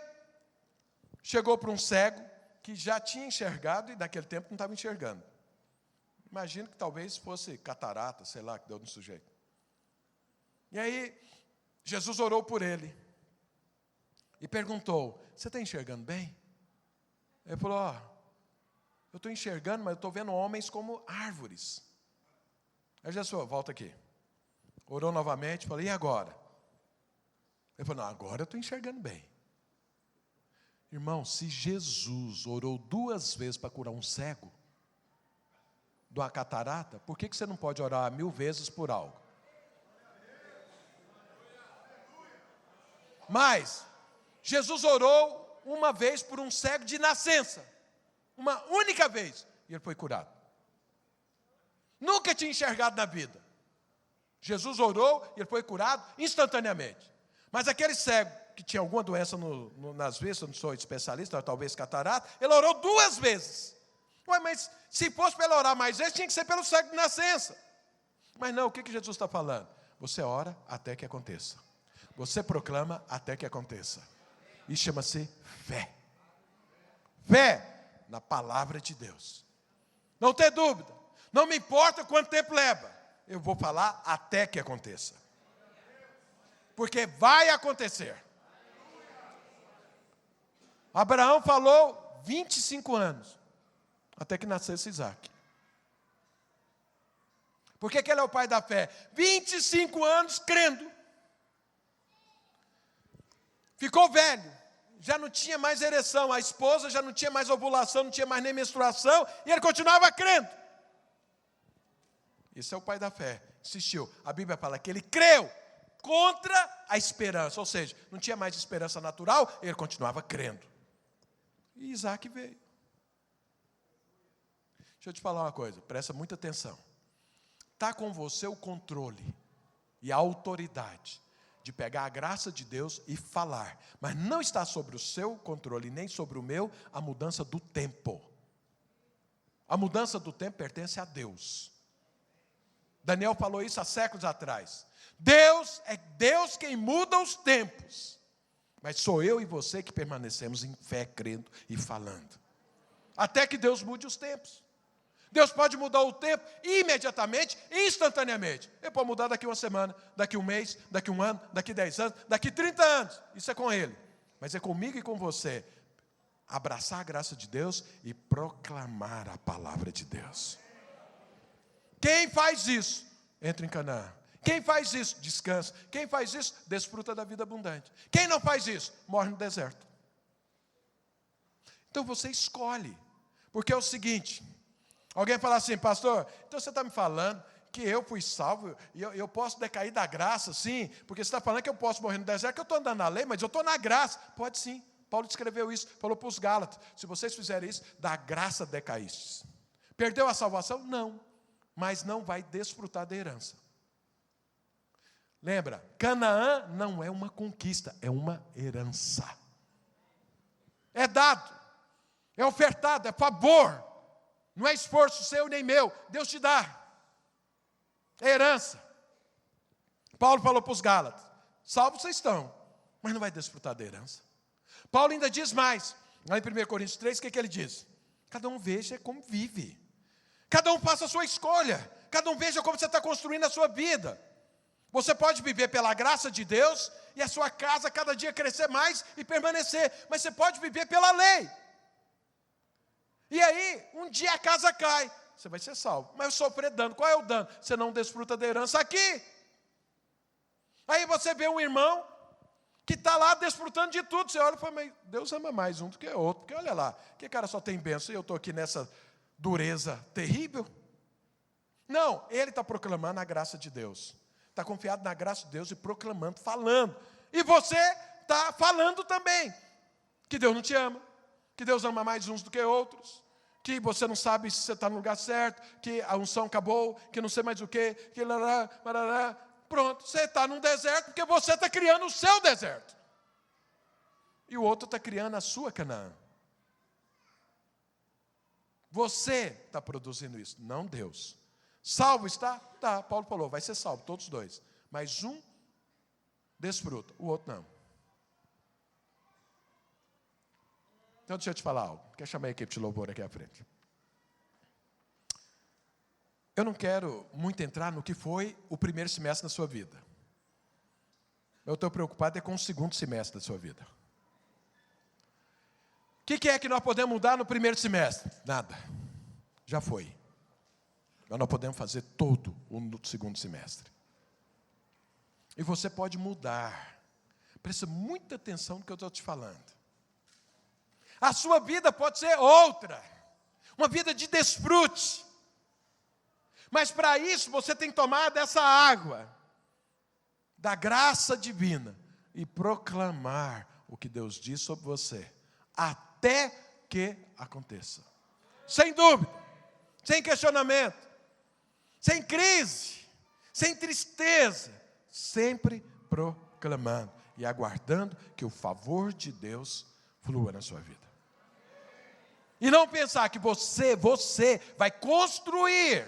chegou para um cego que já tinha enxergado e naquele tempo não estava enxergando. Imagino que talvez fosse catarata, sei lá, que deu no sujeito. E aí, Jesus orou por ele e perguntou, você está enxergando bem? Ele falou, eu estou enxergando, mas eu estou vendo homens como árvores. Aí Jesus falou, volta aqui. Orou novamente, falou, e agora? Ele falou, não, agora eu estou enxergando bem. Irmão, se Jesus orou 2 vezes para curar um cego de uma catarata, por que você não pode orar 1000 vezes por algo? Mas Jesus orou uma vez por um cego de nascença, uma única vez, e ele foi curado. Nunca tinha enxergado na vida. Jesus orou e ele foi curado instantaneamente. Mas aquele cego que tinha alguma doença nas vistas, eu não sou especialista, talvez catarata, ele orou 2 vezes. Ué, mas se fosse para ele orar mais vezes, tinha que ser pelo cego de nascença. Mas não, o que Jesus está falando? Você ora até que aconteça. Você proclama até que aconteça. Isso chama-se fé. Fé na palavra de Deus. Não ter dúvida. Não me importa quanto tempo leva. Eu vou falar até que aconteça. Porque vai acontecer. Abraão falou 25 anos. Até que nascesse Isaac. Por que ele é o pai da fé? 25 anos crendo. Ficou velho. Já não tinha mais ereção. A esposa já não tinha mais ovulação, não tinha mais nem menstruação. E ele continuava crendo. Esse é o pai da fé. Insistiu. A Bíblia fala que ele creu contra a esperança. Ou seja, não tinha mais esperança natural, ele continuava crendo. E Isaac veio. Deixa eu te falar uma coisa, presta muita atenção. Está com você o controle e a autoridade de pegar a graça de Deus e falar. Mas não está sobre o seu controle, nem sobre o meu, a mudança do tempo. A mudança do tempo pertence a Deus. Daniel falou isso há séculos atrás. Deus é Deus quem muda os tempos. Mas sou eu e você que permanecemos em fé, crendo e falando. Até que Deus mude os tempos. Deus pode mudar o tempo imediatamente, instantaneamente. Ele pode mudar daqui uma semana, daqui um mês, daqui um ano, daqui 10 anos, daqui 30 anos. Isso é com Ele. Mas é comigo e com você. Abraçar a graça de Deus e proclamar a palavra de Deus. Quem faz isso, entra em Canaã. Quem faz isso, descansa. Quem faz isso, desfruta da vida abundante. Quem não faz isso, morre no deserto. Então você escolhe. Porque é o seguinte, alguém fala assim, pastor, então você está me falando que eu fui salvo, e eu posso decair da graça, sim, porque você está falando que eu posso morrer no deserto, que eu estou andando na lei, mas eu estou na graça. Pode sim, Paulo descreveu isso, falou para os Gálatas, se vocês fizerem isso, da graça decaístes. Perdeu a salvação? Não, mas não vai desfrutar da herança. Lembra, Canaã não é uma conquista, é uma herança. É dado, é ofertado, é favor. Não é esforço seu nem meu, Deus te dá. É herança. Paulo falou para os Gálatas, salvos vocês estão, mas não vai desfrutar da herança. Paulo ainda diz mais, lá em 1 Coríntios 3, o que ele diz? Cada um veja como vive. Cada um faça a sua escolha. Cada um veja como você está construindo a sua vida. Você pode viver pela graça de Deus e a sua casa cada dia crescer mais e permanecer. Mas você pode viver pela lei. E aí, um dia a casa cai. Você vai ser salvo. Mas sofrer dano. Qual é o dano? Você não desfruta da herança aqui. Aí você vê um irmão que está lá desfrutando de tudo. Você olha e fala, mas Deus ama mais um do que o outro. Porque olha lá, que cara só tem bênção e eu estou aqui nessa dureza terrível. Não, ele está proclamando a graça de Deus. Está confiado na graça de Deus e proclamando, falando. E você está falando também. Que Deus não te ama. Que Deus ama mais uns do que outros. Que você não sabe se você está no lugar certo. Que a unção acabou. Que não sei mais o quê. Que lará, lará. Pronto, você está num deserto porque você está criando o seu deserto. E o outro está criando a sua Canaã. Você está produzindo isso, não Deus. Salvo está? Tá, Paulo falou, vai ser salvo, todos dois. Mas um desfruta, o outro não. Então deixa eu te falar algo. Quer chamar a equipe de louvor aqui à frente? Eu não quero muito entrar no que foi o primeiro semestre da sua vida. Eu estou preocupado com o segundo semestre da sua vida. O que é que nós podemos mudar no primeiro semestre? Nada. Já foi. Mas nós podemos fazer todo no segundo semestre. E você pode mudar. Presta muita atenção no que eu estou te falando. A sua vida pode ser outra, uma vida de desfrute. Mas para isso você tem que tomar dessa água, da graça divina, e proclamar o que Deus diz sobre você, até que aconteça. Sem dúvida, sem questionamento, sem crise, sem tristeza, sempre proclamando e aguardando que o favor de Deus flua na sua vida. E não pensar que você vai construir,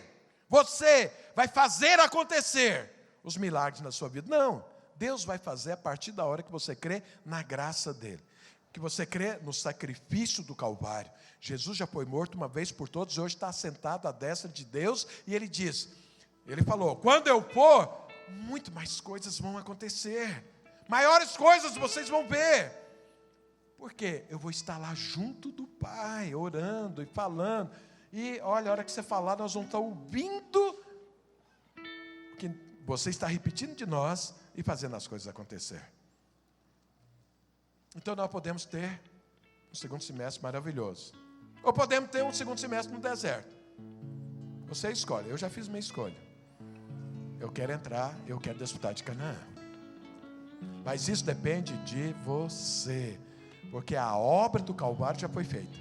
você vai fazer acontecer os milagres na sua vida. Não, Deus vai fazer a partir da hora que você crê na graça dele, que você crê no sacrifício do Calvário. Jesus já foi morto uma vez por todos e hoje está sentado à destra de Deus, e ele diz, ele falou, quando eu for, muito mais coisas vão acontecer, maiores coisas vocês vão ver, porque eu vou estar lá junto do Pai, orando e falando, e olha, a hora que você falar, nós vamos estar ouvindo, que você está repetindo de nós, e fazendo as coisas acontecer. Então nós podemos ter um segundo semestre maravilhoso, ou podemos ter um segundo semestre no deserto. Você escolhe, eu já fiz minha escolha. Eu quero entrar, eu quero desfrutar de Canaã. Mas isso depende de você, porque a obra do Calvário já foi feita.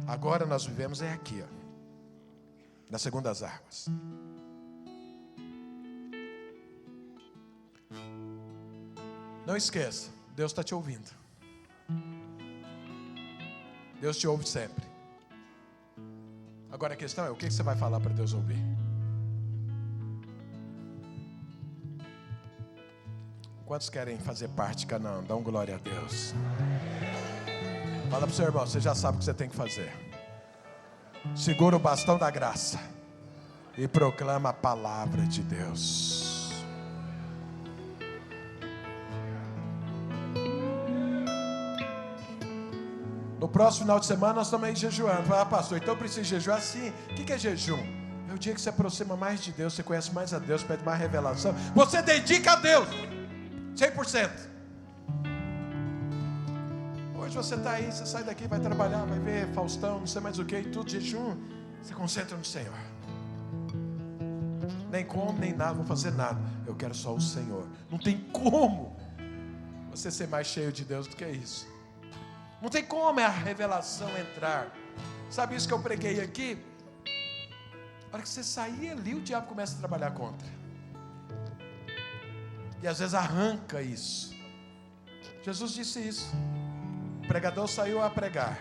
Agora nós vivemos aqui, ó, nas segundas águas. Não esqueça, Deus está te ouvindo. Deus te ouve sempre. Agora a questão é, o que você vai falar para Deus ouvir? Quantos querem fazer parte de Canaã? Dá um glória a Deus. Fala para o seu irmão, você já sabe o que você tem que fazer. Segura o bastão da graça e proclama a palavra de Deus. No próximo final de semana nós estamos aí jejuando. Fala, pastor, então eu preciso jejuar? Sim. O que é jejum? É o dia que você aproxima mais de Deus, você conhece mais a Deus, pede mais revelação. Você dedica a Deus 100%. Hoje você está aí, você sai daqui, vai trabalhar, vai ver Faustão, não sei mais o que, tudo jejum. Você concentra no Senhor. Nem como, nem nada, vou fazer nada. Eu quero só o Senhor. Não tem como você ser mais cheio de Deus do que isso. Não tem como a revelação entrar. Sabe isso que eu preguei aqui? A hora que você sair ali, o diabo começa a trabalhar contra. E às vezes arranca isso. Jesus disse isso. O pregador saiu a pregar,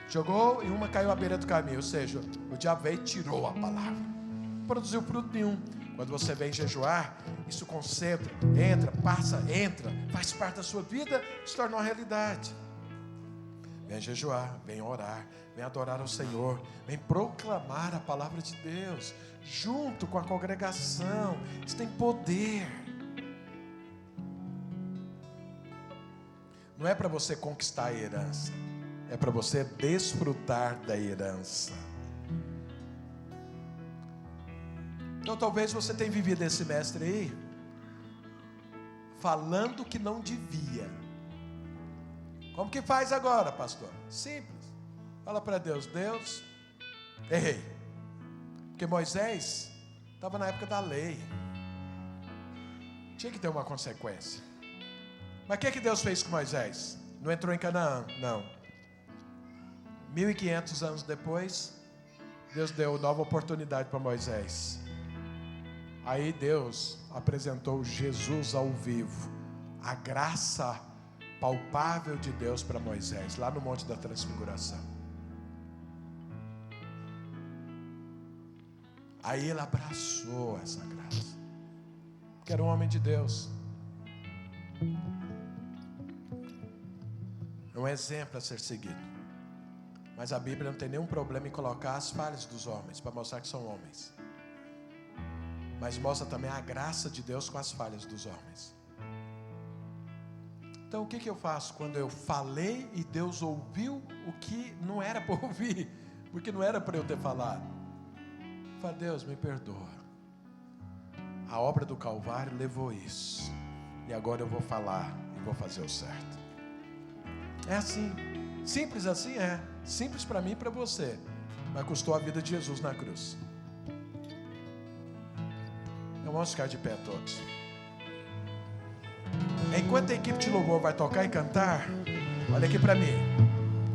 jogou e uma caiu à beira do caminho. Ou seja, o diabo veio e tirou a palavra. Não produziu fruto nenhum. Quando você vem jejuar, isso concentra, entra, passa, entra, faz parte da sua vida, se torna uma realidade. Vem jejuar, vem orar, vem adorar ao Senhor, vem proclamar a palavra de Deus, junto com a congregação. Isso tem poder. Não é para você conquistar a herança, é para você desfrutar da herança. Então talvez você tenha vivido esse semestre aí, falando que não devia. Como que faz agora, pastor? Simples. Fala para Deus, Deus, errei. Porque Moisés estava na época da lei. Tinha que ter uma consequência. Mas o que Deus fez com Moisés? Não entrou em Canaã? Não. 1500 anos depois, Deus deu nova oportunidade para Moisés. Aí Deus apresentou Jesus ao vivo. A graça palpável de Deus para Moisés, lá no Monte da Transfiguração. Aí ele abraçou essa graça, porque era um homem de Deus, é um exemplo a ser seguido. Mas a Bíblia não tem nenhum problema em colocar as falhas dos homens, para mostrar que são homens, mas mostra também a graça de Deus com as falhas dos homens. Então o que eu faço quando eu falei e Deus ouviu o que não era para ouvir, porque não era para eu ter falado? Fala, Deus, me perdoa. A obra do Calvário levou isso, e agora eu vou falar e vou fazer o certo. É assim. Simples assim é. Simples para mim e para você. Mas custou a vida de Jesus na cruz. Então vamos ficar de pé todos. Enquanto a equipe de louvor vai tocar e cantar, olha aqui para mim.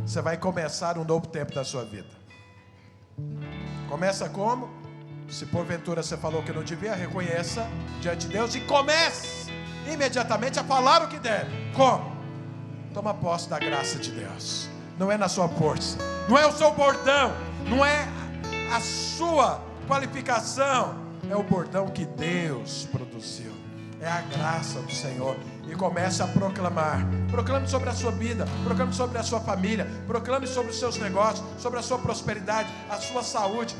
Você vai começar um novo tempo da sua vida. Começa como? Se porventura você falou que não devia, reconheça diante de Deus e comece imediatamente a falar o que deve. Como? Toma posse da graça de Deus. Não é na sua força, não é o seu bordão, não é a sua qualificação, é o bordão que Deus produziu. É a graça do Senhor. E comece a proclamar. Proclame sobre a sua vida, proclame sobre a sua família, proclame sobre os seus negócios, sobre a sua prosperidade, a sua saúde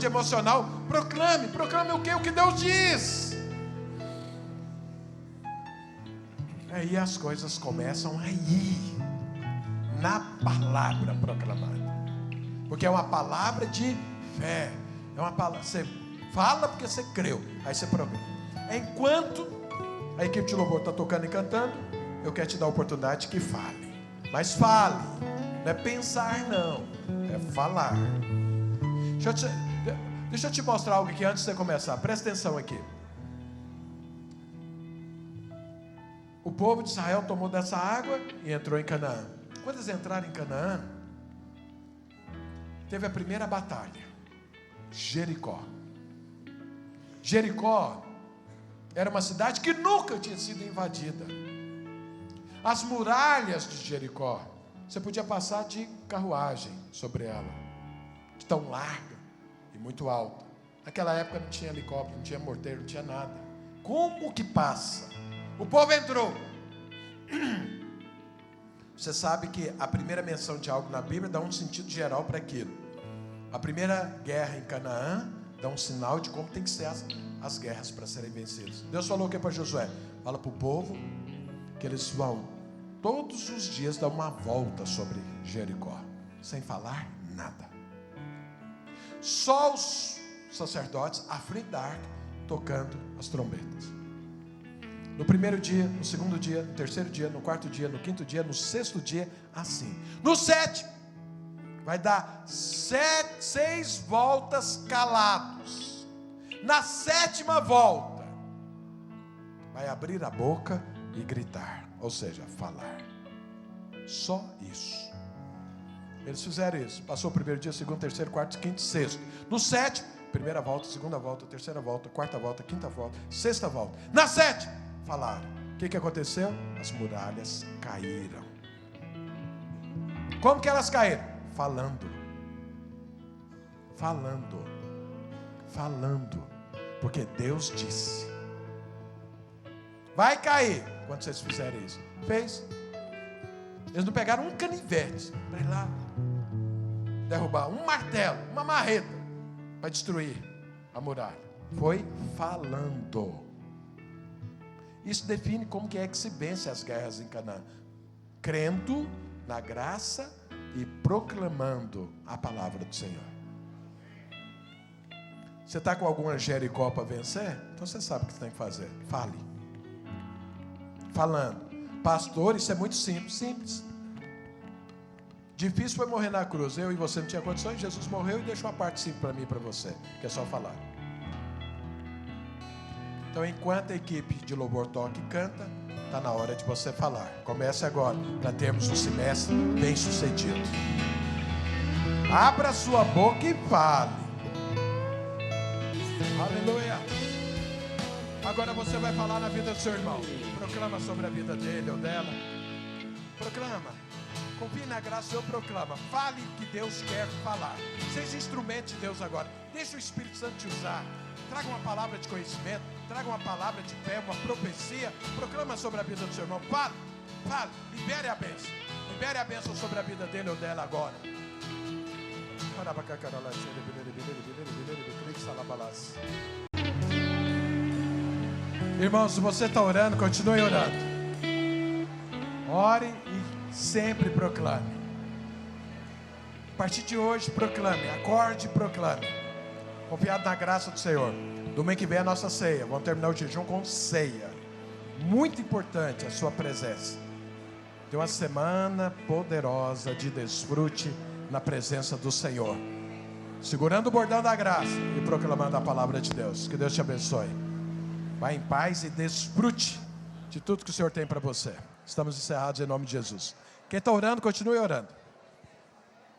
emocional. Proclame o que? O que Deus diz. Aí as coisas começam a ir na palavra proclamada. Porque é uma palavra de fé. É uma palavra, você fala porque você creu. Aí você proclama. Enquanto a equipe de louvor está tocando e cantando, eu quero te dar a oportunidade que fale. Mas fale, não é pensar não, é falar. Deixa eu te mostrar algo aqui antes de você começar. Presta atenção aqui. O povo de Israel tomou dessa água e entrou em Canaã. Quando eles entraram em Canaã, teve a primeira batalha. Jericó. Jericó era uma cidade que nunca tinha sido invadida. As muralhas de Jericó, você podia passar de carruagem sobre ela, de tão larga e muito alta. Naquela época não tinha helicóptero, não tinha morteiro, não tinha nada. Como que passa? O povo entrou. Você sabe que a primeira menção de algo na Bíblia dá um sentido geral para aquilo. A primeira guerra em Canaã dá um sinal de como tem que ser as guerras para serem vencidas. Deus falou o que para Josué? Fala para o povo que eles vão todos os dias dar uma volta sobre Jericó, sem falar nada. Só os sacerdotes à frente da arca, tocando as trombetas. No primeiro dia, no segundo dia, no terceiro dia, no quarto dia, no quinto dia, no sexto dia, assim. No sétimo, vai dar 6 voltas calados. Na sétima volta, vai abrir a boca e gritar, ou seja, falar. Só isso. Eles fizeram isso. Passou o primeiro dia, segundo, terceiro, quarto, quinto, sexto. No sétimo, primeira volta, segunda volta, terceira volta, quarta volta, quinta volta, sexta volta. Na sétima, falaram. O que aconteceu? As muralhas caíram. Como que elas caíram? Falando. Falando. Falando. Porque Deus disse. Vai cair. Quando vocês fizerem isso. Fez. Eles não pegaram um canivete para ir lá derrubar, um martelo, uma marreta para destruir a muralha. Foi falando. Isso define como que é que se vence as guerras em Canaã. Crendo na graça e proclamando a palavra do Senhor. Você está com alguma Jericó para vencer? Então você sabe o que você tem que fazer. Fale. Falando. Pastor, isso é muito simples. Simples. Difícil foi morrer na cruz. Eu e você não tinha condições. Jesus morreu e deixou a parte simples para mim e para você. Que é só falar. Então, enquanto a equipe de louvor toca e canta, está na hora de você falar. Comece agora, para termos um semestre bem sucedido. Abra sua boca e fale. Aleluia. Agora você vai falar na vida do seu irmão. Proclama sobre a vida dele ou dela. Proclama. Confie na graça, eu proclama. Fale o que Deus quer falar. Seja instrumento de Deus agora. Deixa o Espírito Santo te usar. Traga uma palavra de conhecimento. Traga uma palavra de fé, uma profecia. Proclama sobre a vida do seu irmão. Fale, fale. Libere a bênção. Libere a bênção sobre a vida dele ou dela agora. Irmãos, se você está orando, continue orando. Ore e sempre proclame. A partir de hoje, proclame. Acorde e proclame. Confiado na graça do Senhor. Domingo que vem é a nossa ceia. Vamos terminar o jejum com ceia. Muito importante a sua presença. Tenha uma semana poderosa de desfrute na presença do Senhor. Segurando o bordão da graça e proclamando a palavra de Deus. Que Deus te abençoe. Vá em paz e desfrute de tudo que o Senhor tem para você. Estamos encerrados em nome de Jesus. Quem está orando, continue orando.